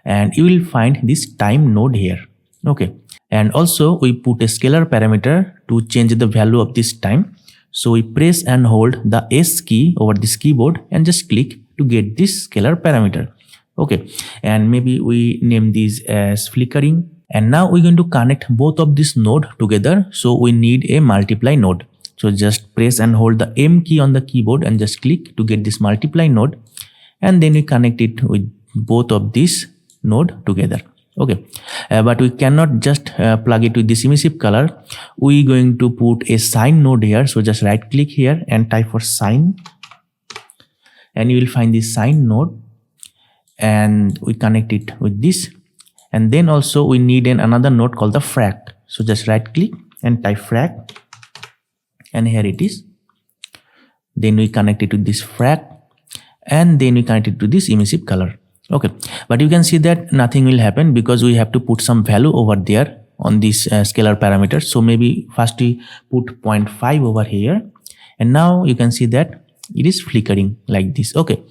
A: and you will find this time node here. Okay, and also we put a scalar parameter to change the value of this time. So we press and hold the S key over this keyboard and just click to get this scalar parameter. Okay, and maybe we name this as flickering. And now we're going to connect both of this node together. So we need a multiply node. So just press and hold the M key on the keyboard and just click to get this multiply node. And then we connect it with both of these node together. Okay, but we cannot just plug it with this emissive color. We're going to put a sign node here. So just right click here and type for sign, and you will find this sign node, and we connect it with this. And then also we need another node called the frac. So just right click and type frac, and here it is. Then we connect it to this frac, and then we connect it to this emissive color. Okay, but you can see that nothing will happen because we have to put some value over there on this scalar parameter. So maybe first we put 0.5 over here, and now you can see that it is flickering like this. Okay,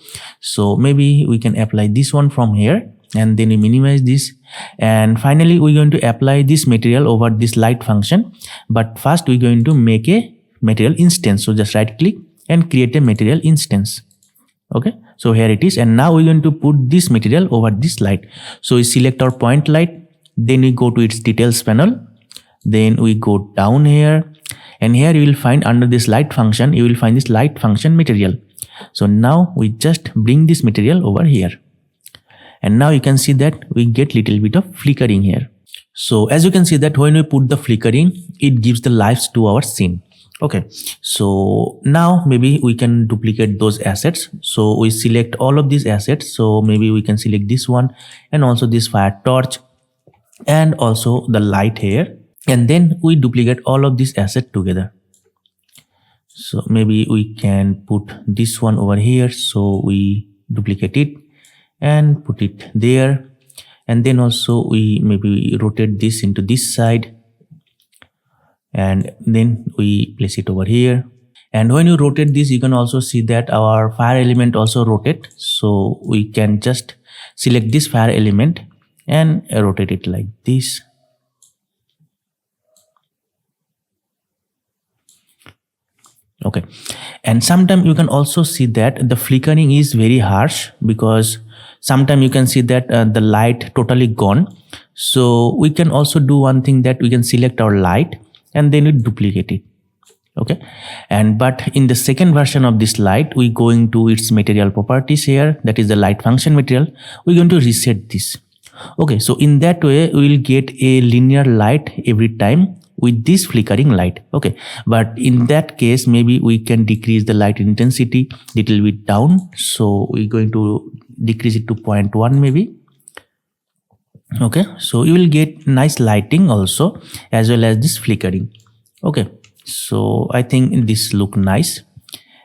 A: so maybe we can apply this one from here, and then we minimize this, and finally we're going to apply this material over this light function. But first we're going to make a material instance. So just right click and create a material instance. Okay, so here it is, and now we're going to put this material over this light. So we select our point light, then we go to its details panel, then we go down here, and here you will find under this light function, you will find this light function material. So now we just bring this material over here, and now you can see that we get little bit of flickering here. So as you can see that when we put the flickering, it gives the lives to our scene. Okay, so now maybe we can duplicate those assets. So we select all of these assets. So maybe we can select this one, and also this fire torch, and also the light here, and then we duplicate all of these assets together. So maybe we can put this one over here. So we duplicate it and put it there, and then also we maybe rotate this into this side, and then we place it over here. And when you rotate this, you can also see that our fire element also rotate. So we can just select this fire element and rotate it like this. Okay, and sometimes you can also see that the flickering is very harsh, because sometimes you can see that the light totally gone. So we can also do one thing, that we can select our light and then we duplicate it. Okay, and but in the second version of this light, we going to its material properties here, that is the light function material. We're going to reset this. Okay, so in that way we will get a linear light every time with this flickering light. Okay, but in that case maybe we can decrease the light intensity little bit down. So we're going to decrease it to 0.1 maybe. Okay, so you will get nice lighting also, as well as this flickering. Okay, so I think this look nice.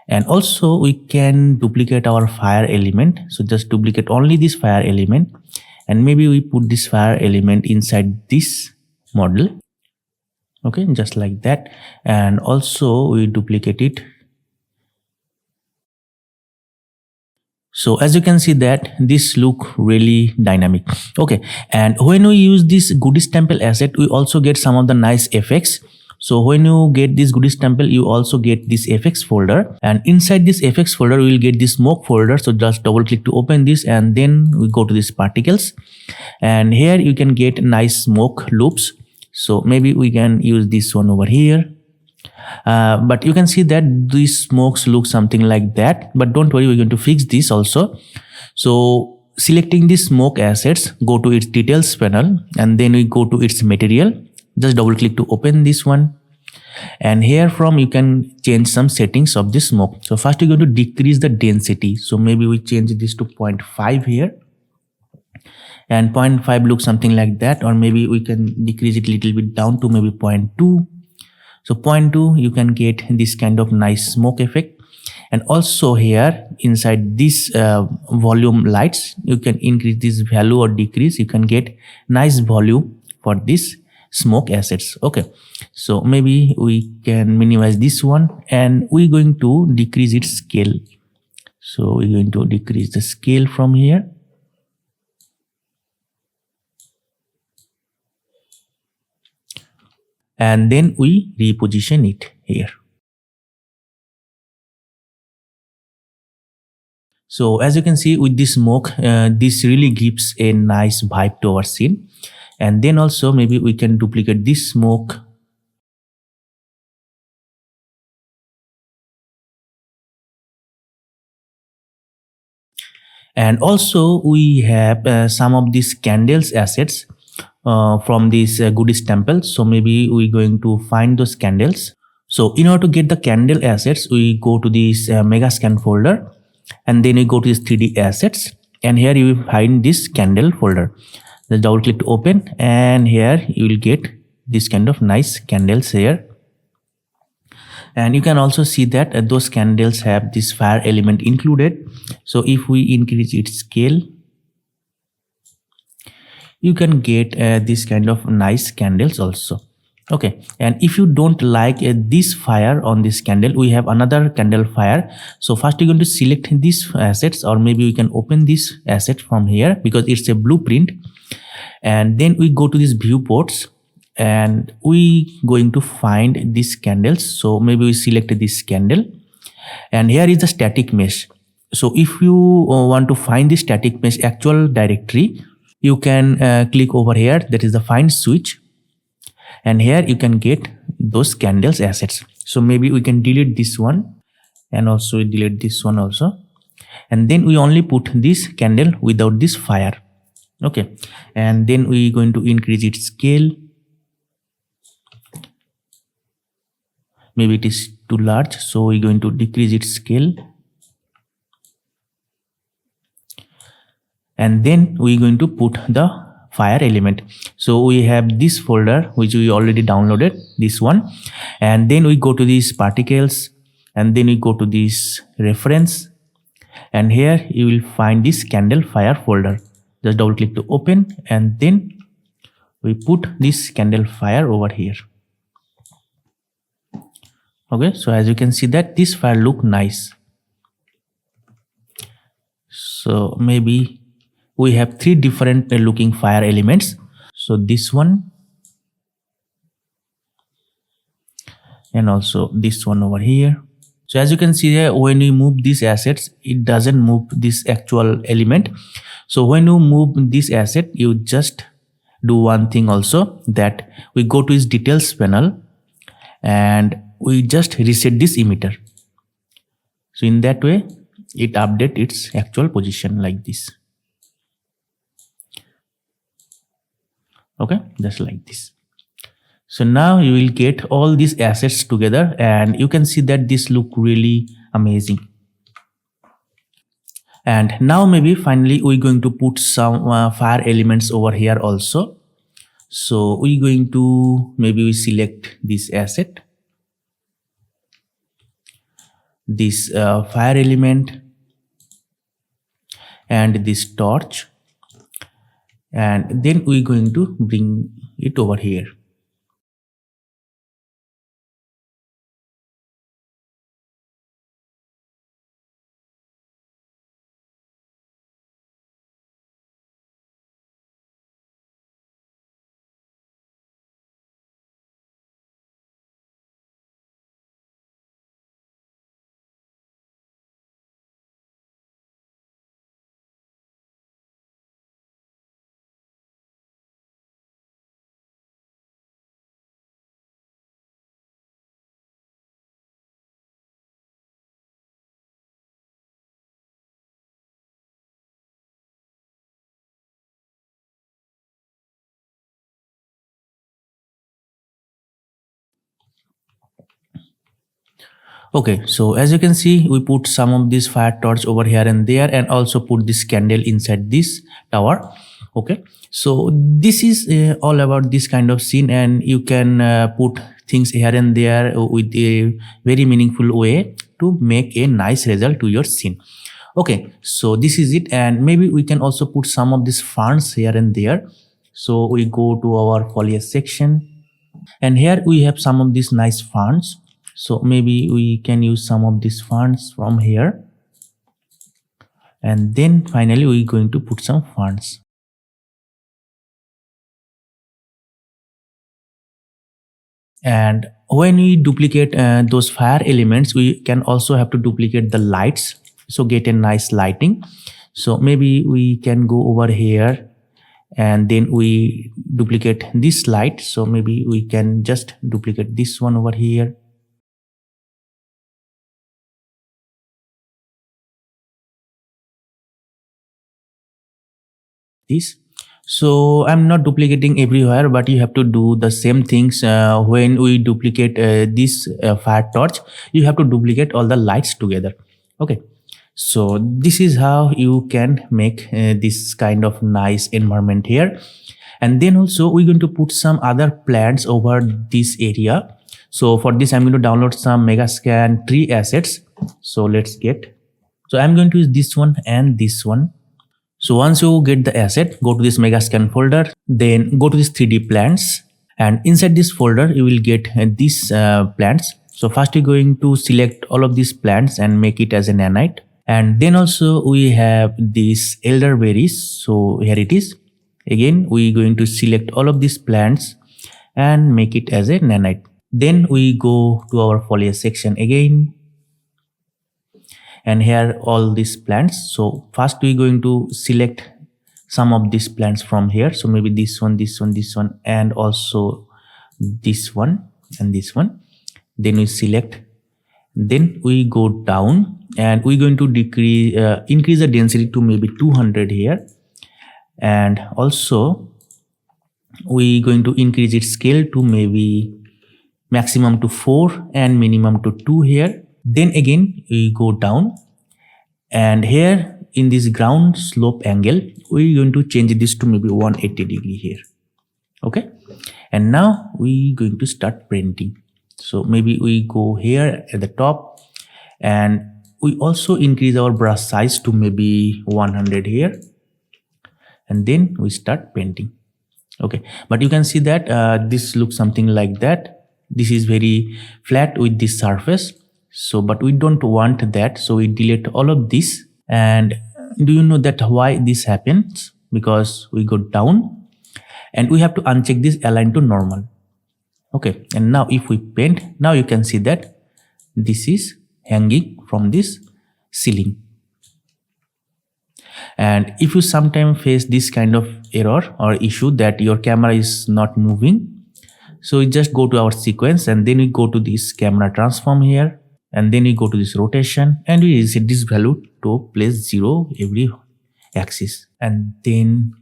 A: And also we can duplicate our fire element. So just duplicate only this fire element, and maybe we put this fire element inside this model. Okay, just like that. And also we duplicate it. So as you can see that this look really dynamic. Okay, and when we use this goodies temple asset, we also get some of the nice effects. So when you get this goodies temple, you also get this effects folder, and inside this effects folder we will get this smoke folder. So just double click to open this, and then we go to this particles, and here you can get nice smoke loops. So maybe we can use this one over here. But you can see that these smokes look something like that, but don't worry, we're going to fix this also. So selecting the smoke assets, go to its details panel, and then we go to its material. Just double click to open this one, and here from you can change some settings of the smoke. So first you're going to decrease the density. So maybe we change this to 0.5 here, and 0.5 looks something like that, or maybe we can decrease it a little bit down to maybe 0.2. So 0.2, you can get this kind of nice smoke effect. And also here inside this volume lights, you can increase this value or decrease. You can get nice volume for this smoke assets. Okay, so maybe we can minimize this one, and we're going to decrease its scale. So we're going to decrease the scale from here. And then we reposition it here. So as you can see with this smoke, this really gives a nice vibe to our scene. And then also maybe we can duplicate this smoke. And also we have some of these candles assets from this goodies temple. So maybe we're going to find those candles. So in order to get the candle assets, we go to this Megascan folder, and then we go to this 3D assets, and here you will find this candle folder. Just double click to open, and here you will get this kind of nice candles here. And you can also see that those candles have this fire element included. So if we increase its scale, you can get this kind of nice candles also. Okay, and if you don't like this fire on this candle, we have another candle fire. So first you're going to select these assets, or maybe we can open this asset from here because it's a blueprint. And then we go to these viewports and we going to find these candles. So maybe we select this candle, and here is the static mesh. So if you want to find the static mesh actual directory, you can click over here, that is the find switch, and here you can get those candles assets. So maybe we can delete this one, and also delete this one also, and then we only put this candle without this fire. Okay, and then we going to increase its scale. Maybe it is too large, so we're going to decrease its scale. And then we're going to put the fire element. So we have this folder which we already downloaded, this one, and then we go to these particles, and then we go to this reference, and here you will find this candle fire folder. Just double click to open, and then we put this candle fire over here. Okay, so as you can see that this fire look nice. So maybe we have three different looking fire elements. So this one, and also this one over here. So as you can see here, when we move these assets, it doesn't move this actual element. So when you move this asset, you just do one thing also, that we go to its details panel and we just reset this emitter. So in that way, it updates its actual position like this. Okay, just like this. So now you will get all these assets together, and you can see that this look really amazing. And now maybe finally we're going to put some fire elements over here also. So we're going to, maybe we select this asset, this fire element, and this torch, and then we're going to bring it over here. Okay, so as you can see, we put some of this fire torch over here and there, and also put this candle inside this tower. Okay, so this is all about this kind of scene, and you can put things here and there with a very meaningful way to make a nice result to your scene. Okay, so this is it, and maybe we can also put some of these ferns here and there. So we go to our foliage section, and here we have some of these nice ferns. So maybe we can use some of these ferns from here, and then finally we're going to put some ferns. And when we duplicate those fire elements, we can also have to duplicate the lights, so get a nice lighting. So maybe we can go over here, and then we duplicate this light. So maybe we can just duplicate this one over here. This. So I'm not duplicating everywhere, but you have to do the same things. When we duplicate this fire torch, you have to duplicate all the lights together. Okay, so this is how you can make this kind of nice environment here. And then also we're going to put some other plants over this area. So for this, I'm going to download some Megascan tree assets. So let's get, so I'm going to use this one and this one. So once you get the asset, go to this Megascan folder, then go to this 3D plants, and inside this folder you will get these plants. So first you're going to select all of these plants and make it as a nanite. And then also we have these elderberries. So here it is. Again, we're going to select all of these plants and make it as a nanite. Then we go to our foliage section again. And here all these plants. So first we're going to select some of these plants from here. So maybe this one, this one, this one, and also this one and this one. Then we select. Then we go down and we're going to increase the density to maybe 200 here. And also we're going to increase its scale to maybe maximum to 4 and minimum to 2 here. Then again we go down, and here in this ground slope angle we're going to change this to maybe 180 degree here. Okay, and now we're going to start printing. So maybe we go here at the top, and we also increase our brush size to maybe 100 here, and then we start painting. Okay, but you can see that this looks something like that. This is very flat with this surface. So but we don't want that, so we delete all of this. And do you know that why this happens? Because we go down and we have to uncheck this align to normal. Okay, and now if we paint, now you can see that this is hanging from this ceiling. And if you sometimes face this kind of error or issue that your camera is not moving, so we just go to our sequence, and then we go to this camera transform here, and then we go to this rotation, and we reset this value to place 0 every axis, and then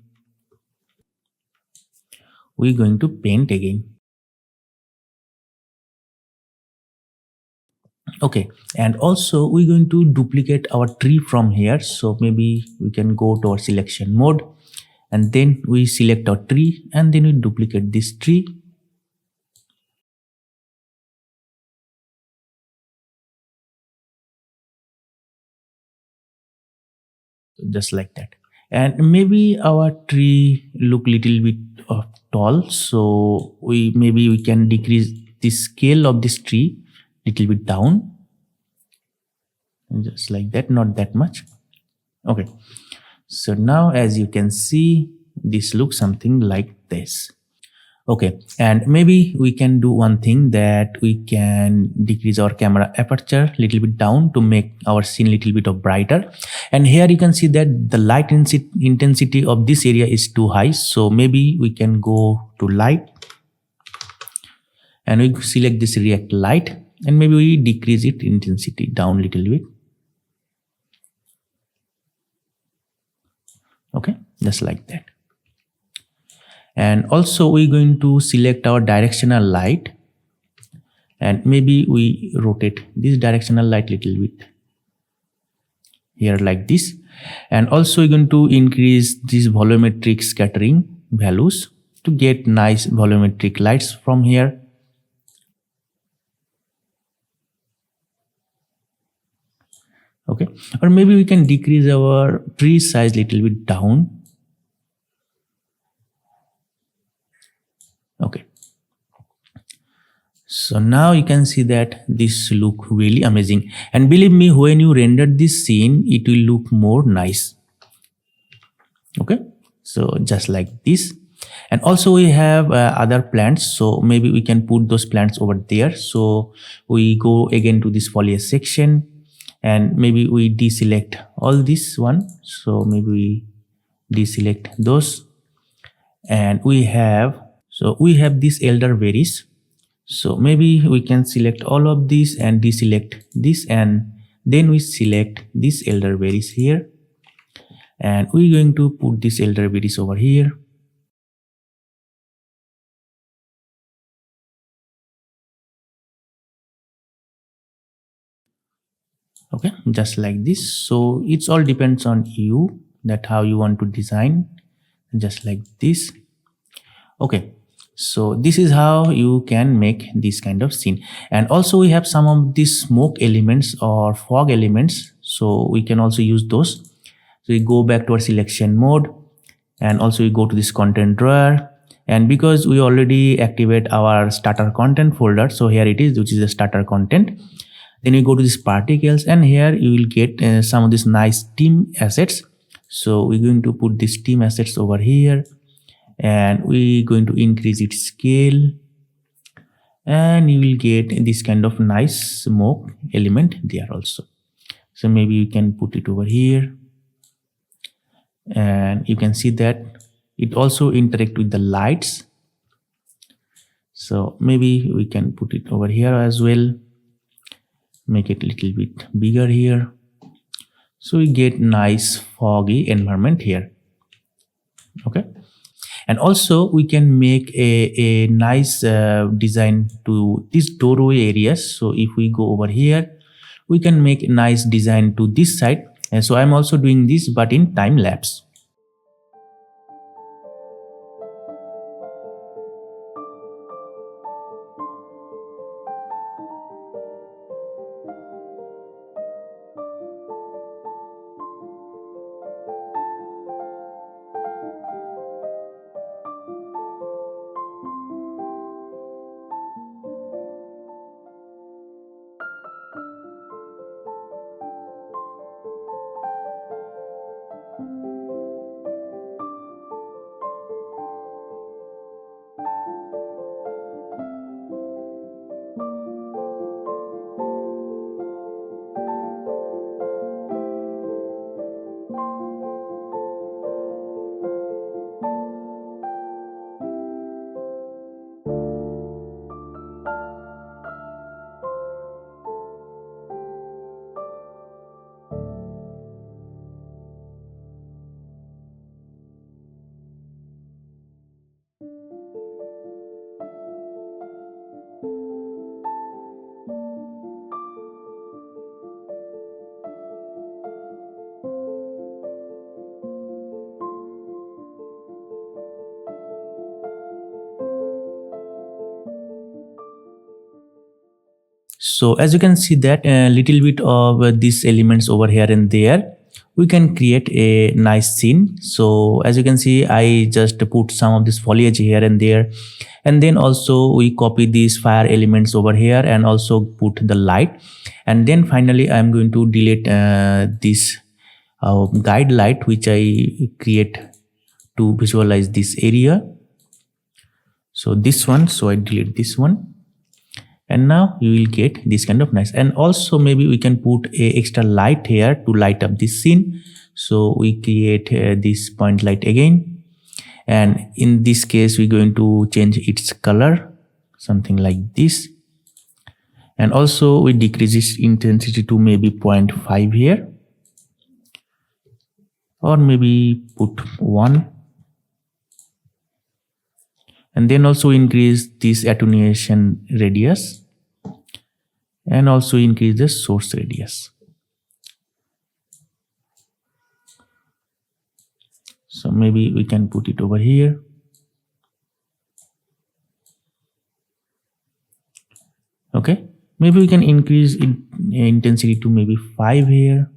A: we're going to paint again. Okay, and also we're going to duplicate our tree from here. So maybe we can go to our selection mode, and then we select our tree, and then we duplicate this tree. Just like that. And maybe our tree look little bit tall, so maybe we can decrease the scale of this tree little bit down, just like that, not that much. Okay, so now as you can see, this looks something like this. Okay, and maybe we can do one thing, that we can decrease our camera aperture little bit down to make our scene little bit of brighter. And here you can see that the light intensity of this area is too high, so maybe we can go to light, and we select this react light, and maybe we decrease it intensity down little bit. Okay, just like that. And also we're going to select our directional light, and maybe we rotate this directional light little bit here like this. And also we're going to increase this volumetric scattering values to get nice volumetric lights from here. Okay, or maybe we can decrease our tree size little bit down. Okay, so now you can see that this look really amazing, and believe me, when you render this scene, it will look more nice. Okay, so just like this. And also we have other plants, so maybe we can put those plants over there. So we go again to this foliage section, and maybe we deselect all this one. So maybe we deselect those, and we have these elderberries. So maybe we can select all of these and deselect this, and then we select these elderberries here, and we're going to put these elderberries over here. Okay, just like this. So it's all depends on you, that how you want to design, just like this. Okay, so this is how you can make this kind of scene. And also we have some of these smoke elements or fog elements, so we can also use those. So we go back to our selection mode, and also we go to this content drawer, and because we already activate our starter content folder, so here it is, which is the starter content. Then you go to these particles, and here you will get some of these nice team assets. So we're going to put these team assets over here, and we're going to increase its scale, and you will get this kind of nice smoke element there also. So maybe you can put it over here, and you can see that it also interact with the lights. So maybe we can put it over here as well, make it a little bit bigger here, so we get nice foggy environment here. Okay, and also we can make a nice design to this doorway areas. So if we go over here, we can make a nice design to this side, and so I'm also doing this but in time lapse. So as you can see that a little bit of these elements over here and there, we can create a nice scene. So as you can see, I just put some of this foliage here and there, and then also we copy these fire elements over here and also put the light, and then finally I'm going to delete this guide light which I create to visualize this area. So this one, so I delete this one, and now you will get this kind of nice. And also maybe we can put a extra light here to light up this scene. So we create this point light again, and in this case we're going to change its color, something like this, and also we decrease its intensity to maybe 0.5 here, or maybe put 1, and then also increase this attenuation radius, and also increase the source radius. So maybe we can put it over here. Okay, maybe we can increase intensity to maybe 5 here.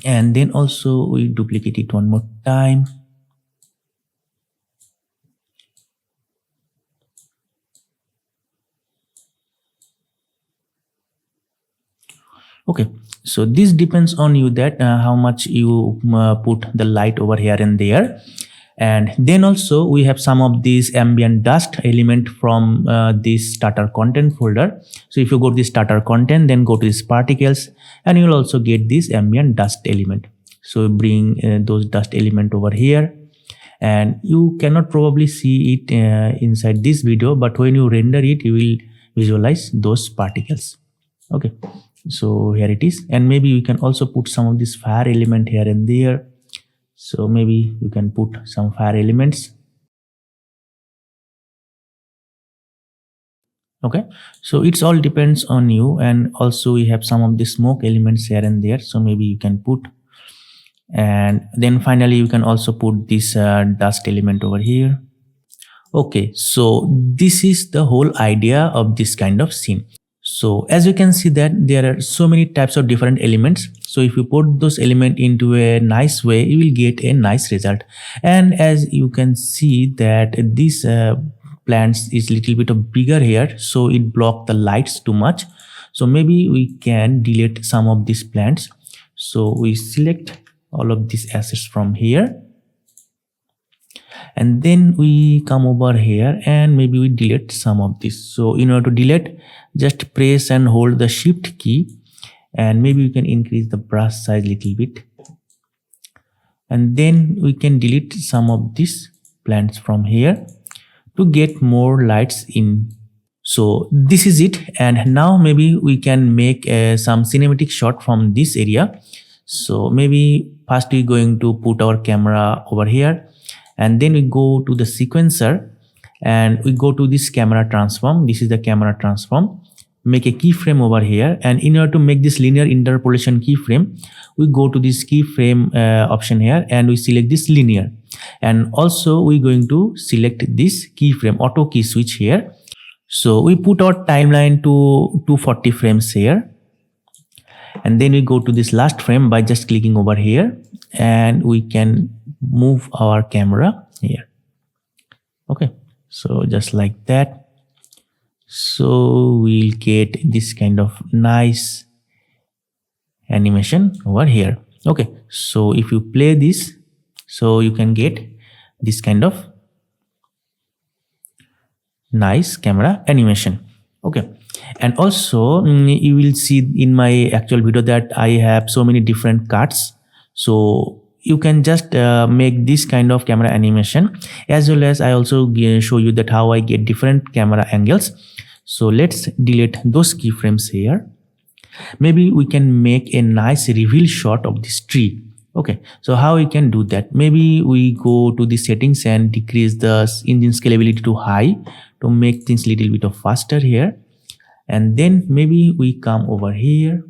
A: And then also we duplicate it one more time. Okay, so this depends on you that how much you put the light over here and there. And then also we have some of these ambient dust element from this starter content folder. So if you go to this starter content, then go to these particles, and you'll also get this ambient dust element. So bring those dust element over here, and you cannot probably see it inside this video, but when you render it, you will visualize those particles. Okay, so here it is, and maybe you can also put some of this fire element here and there. So maybe you can put some fire elements. Okay, so it's all depends on you. And also we have some of the smoke elements here and there, so maybe you can put, and then finally you can also put this dust element over here. Okay, so this is the whole idea of this kind of scene. So as you can see that there are so many types of different elements. So if you put those elements into a nice way, you will get a nice result. And as you can see that this plants is little bit of bigger here, so it block the lights too much. So maybe we can delete some of these plants. So we select all of these assets from here, and then we come over here and maybe we delete some of this. So in order to delete, just press and hold the shift key, and maybe we can increase the brush size little bit, and then we can delete some of these plants from here to get more lights in. So this is it, and now maybe we can make some cinematic shot from this area. So maybe first we're going to put our camera over here, and then we go to the sequencer and we go to this camera transform. This is the camera transform. Make a keyframe over here, and in order to make this linear interpolation keyframe, we go to this keyframe option here and we select this linear, and also we're going to select this keyframe auto key switch here. So we put our timeline to 240 frames here, and then we go to this last frame by just clicking over here, and we can move our camera here. Okay, so just like that. So we'll get this kind of nice animation over here. Okay, so if you play this, so you can get this kind of nice camera animation. Okay, and also you will see in my actual video that I have so many different cuts. So you can just make this kind of camera animation, as well as I also show you that how I get different camera angles. So let's delete those keyframes here. Maybe we can make a nice reveal shot of this tree. Okay, so how we can do that? Maybe we go to the settings and decrease the engine scalability to high to make things little bit of faster here, and then maybe we come over here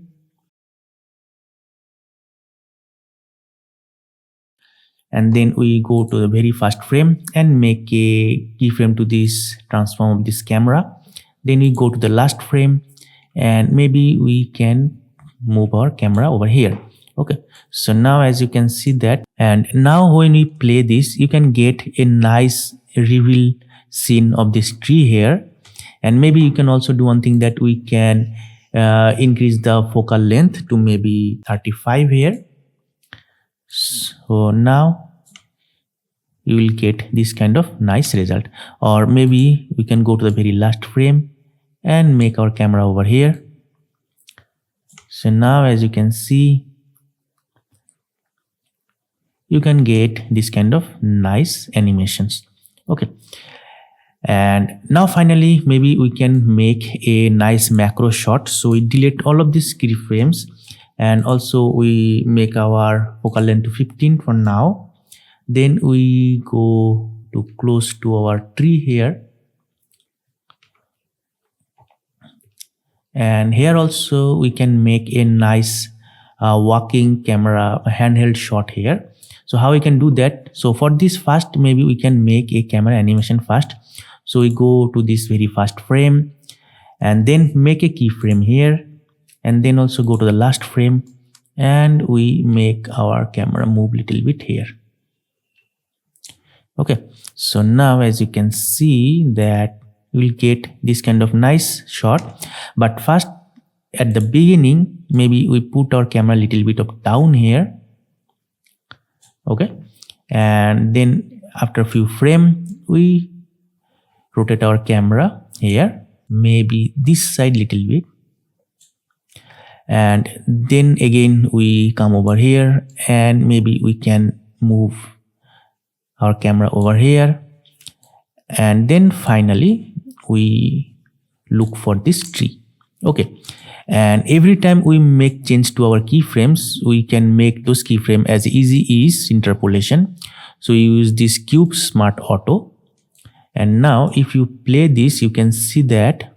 A: and then we go to the very first frame and make a keyframe to this transform of this camera. Then we go to the last frame and maybe we can move our camera over here. Okay, so now as you can see that, and now when we play this, you can get a nice reveal scene of this tree here. And maybe you can also do one thing, that we can increase the focal length to maybe 35 here. So now you will get this kind of nice result. Or maybe we can go to the very last frame and make our camera over here. So now as you can see, you can get this kind of nice animations. Okay, and now finally maybe we can make a nice macro shot. So we delete all of these keyframes, and also we make our focal length to 15 for now. Then we go to close to our tree here, and here also we can make a nice walking camera handheld shot here. So how we can do that? So for this first, maybe we can make a camera animation first. So we go to this very first frame and then make a keyframe here, and then also go to the last frame and we make our camera move little bit here. Okay, so now as you can see that we'll get this kind of nice shot. But first, at the beginning, maybe we put our camera little bit of down here. Okay, and then after a few frames we rotate our camera here, maybe this side little bit, and then again we come over here and maybe we can move our camera over here, and then finally we look for this tree. Okay, and every time we make change to our keyframes, we can make those keyframes as easy as interpolation. So we use this cube smart auto, and now if you play this, you can see that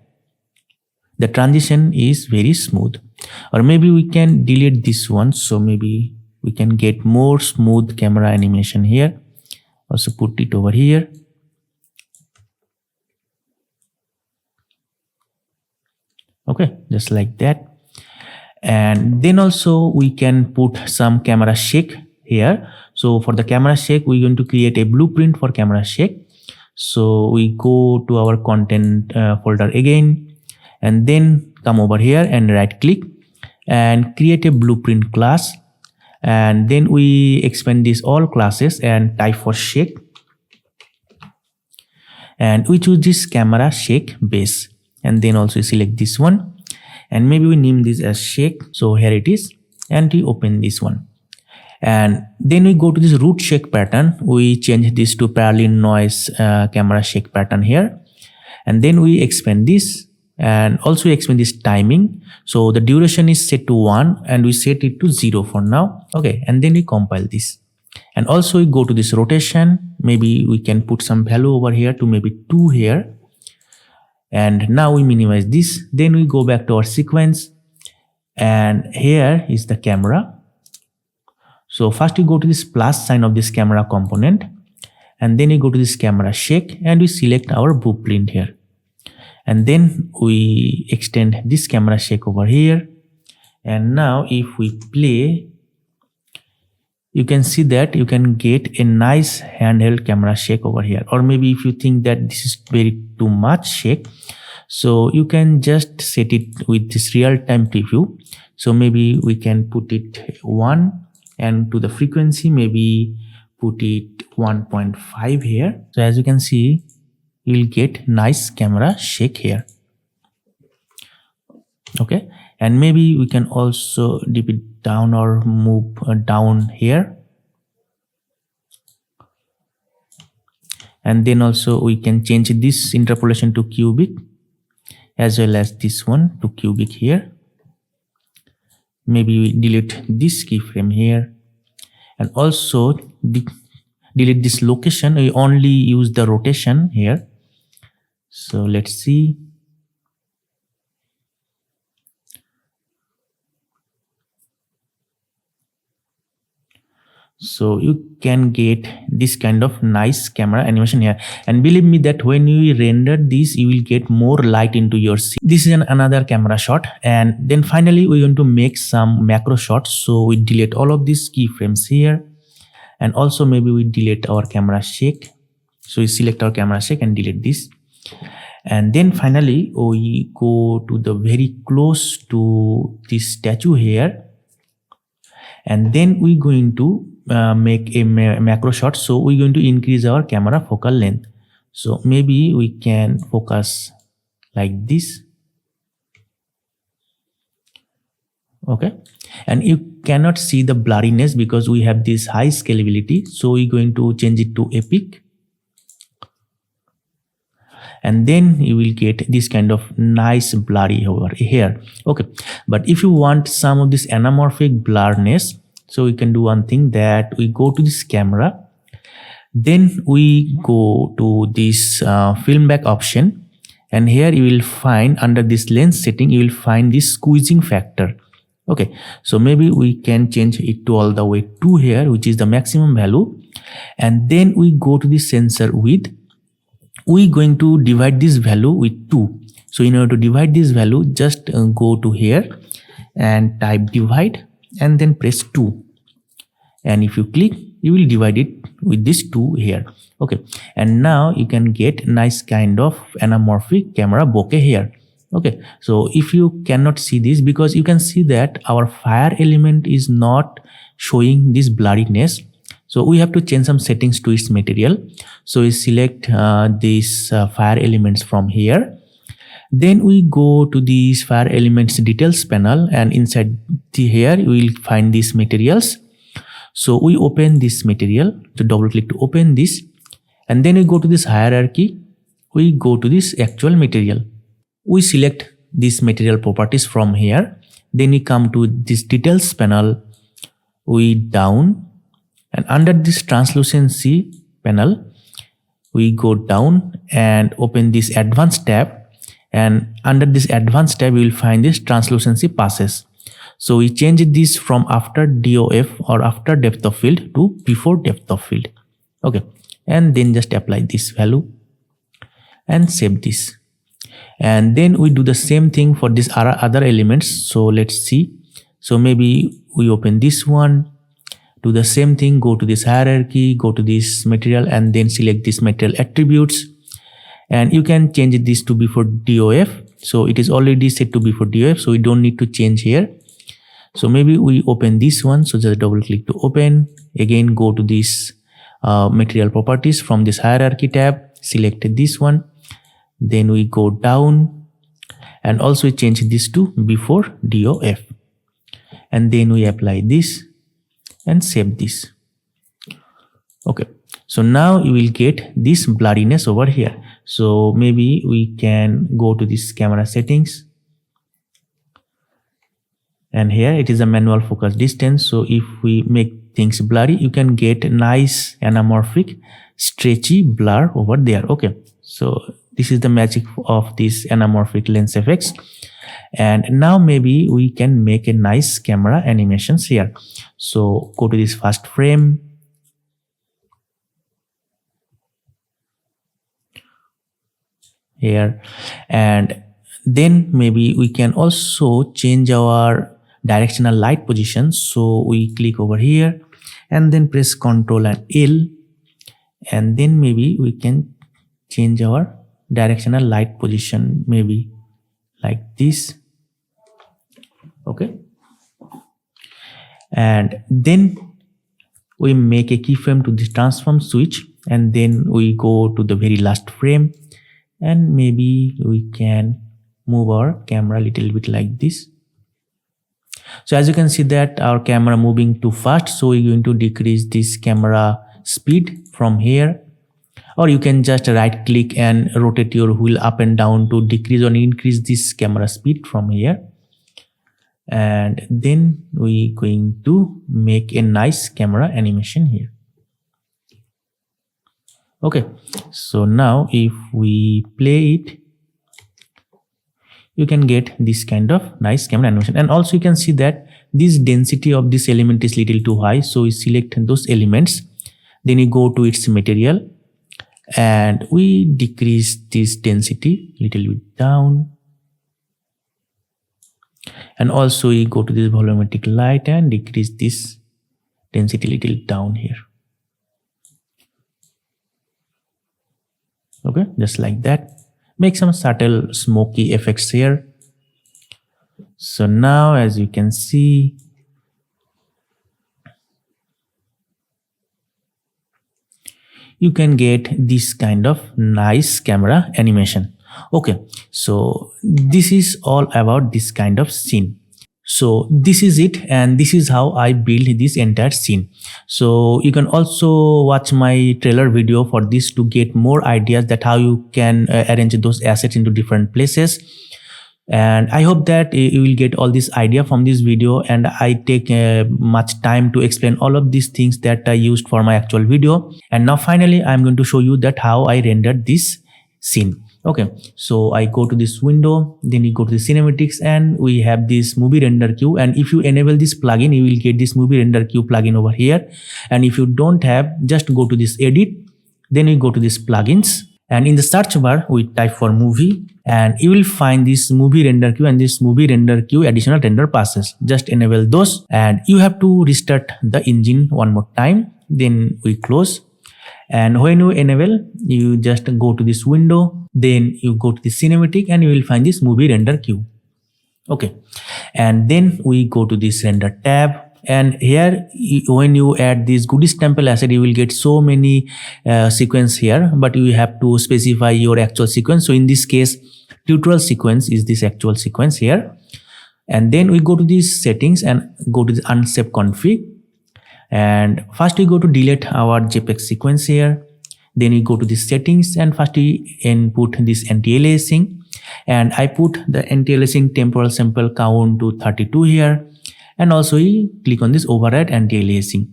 A: the transition is very smooth. Or maybe we can delete this one, so maybe we can get more smooth camera animation here. Also put it over here. Okay, just like that. And then also we can put some camera shake here. So for the camera shake, we're going to create a blueprint for camera shake. So we go to our content folder again, and then come over here and right click and create a blueprint class. And then we expand these all classes and type for shake, and we choose this camera shake base, and then also select this one, and maybe we name this as shake. So here it is, and we open this one, and then we go to this root shake pattern. We change this to parallel noise camera shake pattern here, and then we expand this, and also expand this timing. So the duration is set to 1 and we set it to 0 for now. Okay, and then we compile this, and also we go to this rotation. Maybe we can put some value over here to maybe 2 here, and now we minimize this. Then we go back to our sequence, and here is the camera. So first we go to this plus sign of this camera component, and then we go to this camera shake and we select our blueprint here, and then we extend this camera shake over here. And now if we play, you can see that you can get a nice handheld camera shake over here. Or maybe if you think that this is very too much shake, so you can just set it with this real-time preview. So maybe we can put it 1, and to the frequency maybe put it 1.5 here. So as you can see, you will get nice camera shake here. Okay, and maybe we can also dip it down or move down here, and then also we can change this interpolation to cubic, as well as this one to cubic here. Maybe we delete this keyframe here, and also delete this location. We only use the rotation here. So let's see. So you can get this kind of nice camera animation here, and believe me that when you render this, you will get more light into your scene. This is another camera shot, and then finally we're going to make some macro shots. So we delete all of these keyframes here, and also maybe we delete our camera shake. So we select our camera shake and delete this, and then finally we go to the very close to this statue here, and then we're going to make a macro shot. So we're going to increase our camera focal length. So maybe we can focus like this. Okay, and you cannot see the blurriness because we have this high scalability. So we're going to change it to epic, and then you will get this kind of nice blurry over here. Okay, but if you want some of this anamorphic blurriness, so we can do one thing, that we go to this camera, then we go to this film back option, and here you will find under this lens setting, you will find this squeezing factor. Okay, so maybe we can change it to all the way to here, which is the maximum value, and then we go to the sensor width. We're going to divide this value with 2. So in order to divide this value, just go to here and type divide, and then press 2, and if you click, you will divide it with this 2 here. Okay, and now you can get nice kind of anamorphic camera bokeh here. Okay, so if you cannot see this, because you can see that our fire element is not showing this blurriness, so we have to change some settings to its material. So we select these fire elements from here. Then we go to these fire elements details panel, and inside here you will find these materials. So we open this material, to double click to open this, and then we go to this hierarchy. We go to this actual material. We select this material properties from here. Then we come to this details panel. We down, and under this translucency panel, we go down and open this advanced tab. And under this advanced tab, you will find this translucency passes. So we change this from after DOF or after depth of field to before depth of field. Okay, and then just apply this value and save this. And then we do the same thing for these other elements. So let's see. So maybe we open this one, do the same thing, go to this hierarchy, go to this material, and then select this material attributes. And you can change this to before DOF. So it is already set to before DOF, so we don't need to change here. So maybe we open this one. So just double click to open. Again, go to this material properties from this hierarchy tab, select this one. Then we go down and also change this to before DOF. And then we apply this and save this. Okay, so now you will get this blurriness over here. So maybe we can go to this camera settings, and here it is a manual focus distance. So if we make things blurry, you can get a nice anamorphic stretchy blur over there. Okay, so this is the magic of this anamorphic lens effects. And now maybe we can make a nice camera animations here. So go to this first frame, here, and then maybe we can also change our directional light position. So we click over here and then press Ctrl and L, and then maybe we can change our directional light position, maybe like this. Okay, and then we make a keyframe to this transform switch, and then we go to the very last frame, and maybe we can move our camera a little bit like this. So as you can see that our camera moving too fast, so we're going to decrease this camera speed from here, or you can just right click and rotate your wheel up and down to decrease or increase this camera speed from here. And then we going to make a nice camera animation here. Okay, so now if we play it, you can get this kind of nice camera animation. And also you can see that this density of this element is little too high, so we select those elements, then you go to its material and we decrease this density little bit down. And also we go to this volumetric light and decrease this density little down here. Okay, just like that. Make some subtle smoky effects here. So now as you can see, you can get this kind of nice camera animation. Okay, so this is all about this kind of scene. So this is it, and this is how I build this entire scene. So you can also watch my trailer video for this to get more ideas that how you can arrange those assets into different places. And I hope that you will get all this idea from this video, and I take much time to explain all of these things that I used for my actual video. And now finally I'm going to show you that how I rendered this scene. Okay, so I go to this window, then you go to the cinematics, and we have this movie render queue. And if you enable this plugin, you will get this movie render queue plugin over here. And if you don't have, just go to this edit, then you go to this plugins, and in the search bar we type for movie, and you will find this movie render queue and this movie render queue additional render passes. Just enable those, and you have to restart the engine one more time, then we close. And when you enable, you just go to this window, then you go to the cinematic, and you will find this movie render queue. Okay, and then we go to this render tab, and here when you add this goodies temple asset, you will get so many sequence here, but you have to specify your actual sequence. So in this case, tutorial sequence is this actual sequence here. And then we go to these settings and go to the unsafe config. And first we go to delete our JPEG sequence here. Then we go to the settings, and first we input this anti-aliasing, and I put the anti-aliasing temporal sample count to 32 here. And also we click on this override anti-aliasing.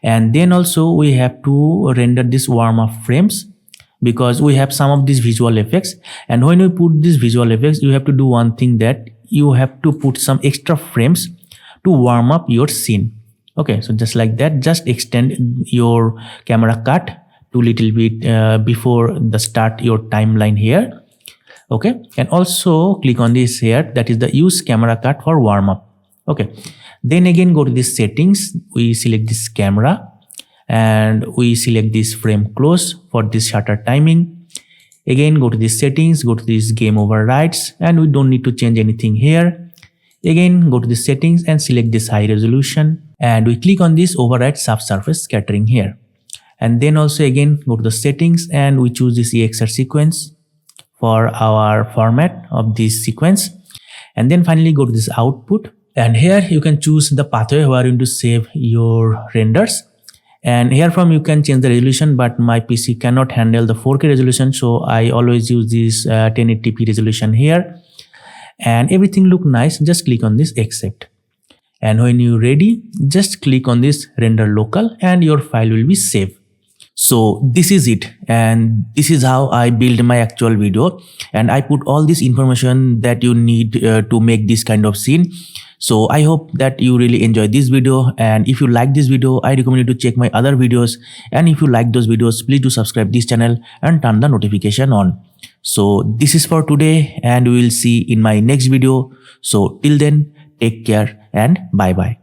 A: And then also we have to render this warm-up frames, because we have some of these visual effects. And when we put these visual effects, you have to do one thing, that you have to put some extra frames to warm up your scene. Okay, so just like that, just extend your camera cut to little bit before the start your timeline here. Okay, and also click on this here, that is the use camera cut for warm up. Okay, then again go to this settings, we select this camera and we select this frame close for this shutter timing. Again go to this settings, go to this game overrides, and we don't need to change anything here. Again go to the settings and select this high resolution, and we click on this override subsurface scattering here. And then also again go to the settings and we choose this EXR sequence for our format of this sequence. And then finally go to this output, and here you can choose the pathway where you want to save your renders. And here from you can change the resolution, but my PC cannot handle the 4K resolution, so I always use this 1080p resolution here. And everything look nice, just click on this accept. And when you're ready, just click on this render local and your file will be saved. So this is it, and this is how I build my actual video, and I put all this information that you need to make this kind of scene. So I hope that you really enjoy this video, and if you like this video, I recommend you to check my other videos, and if you like those videos, please do subscribe this channel and turn the notification on. So this is for today, and we will see in my next video. So till then, take care and bye bye.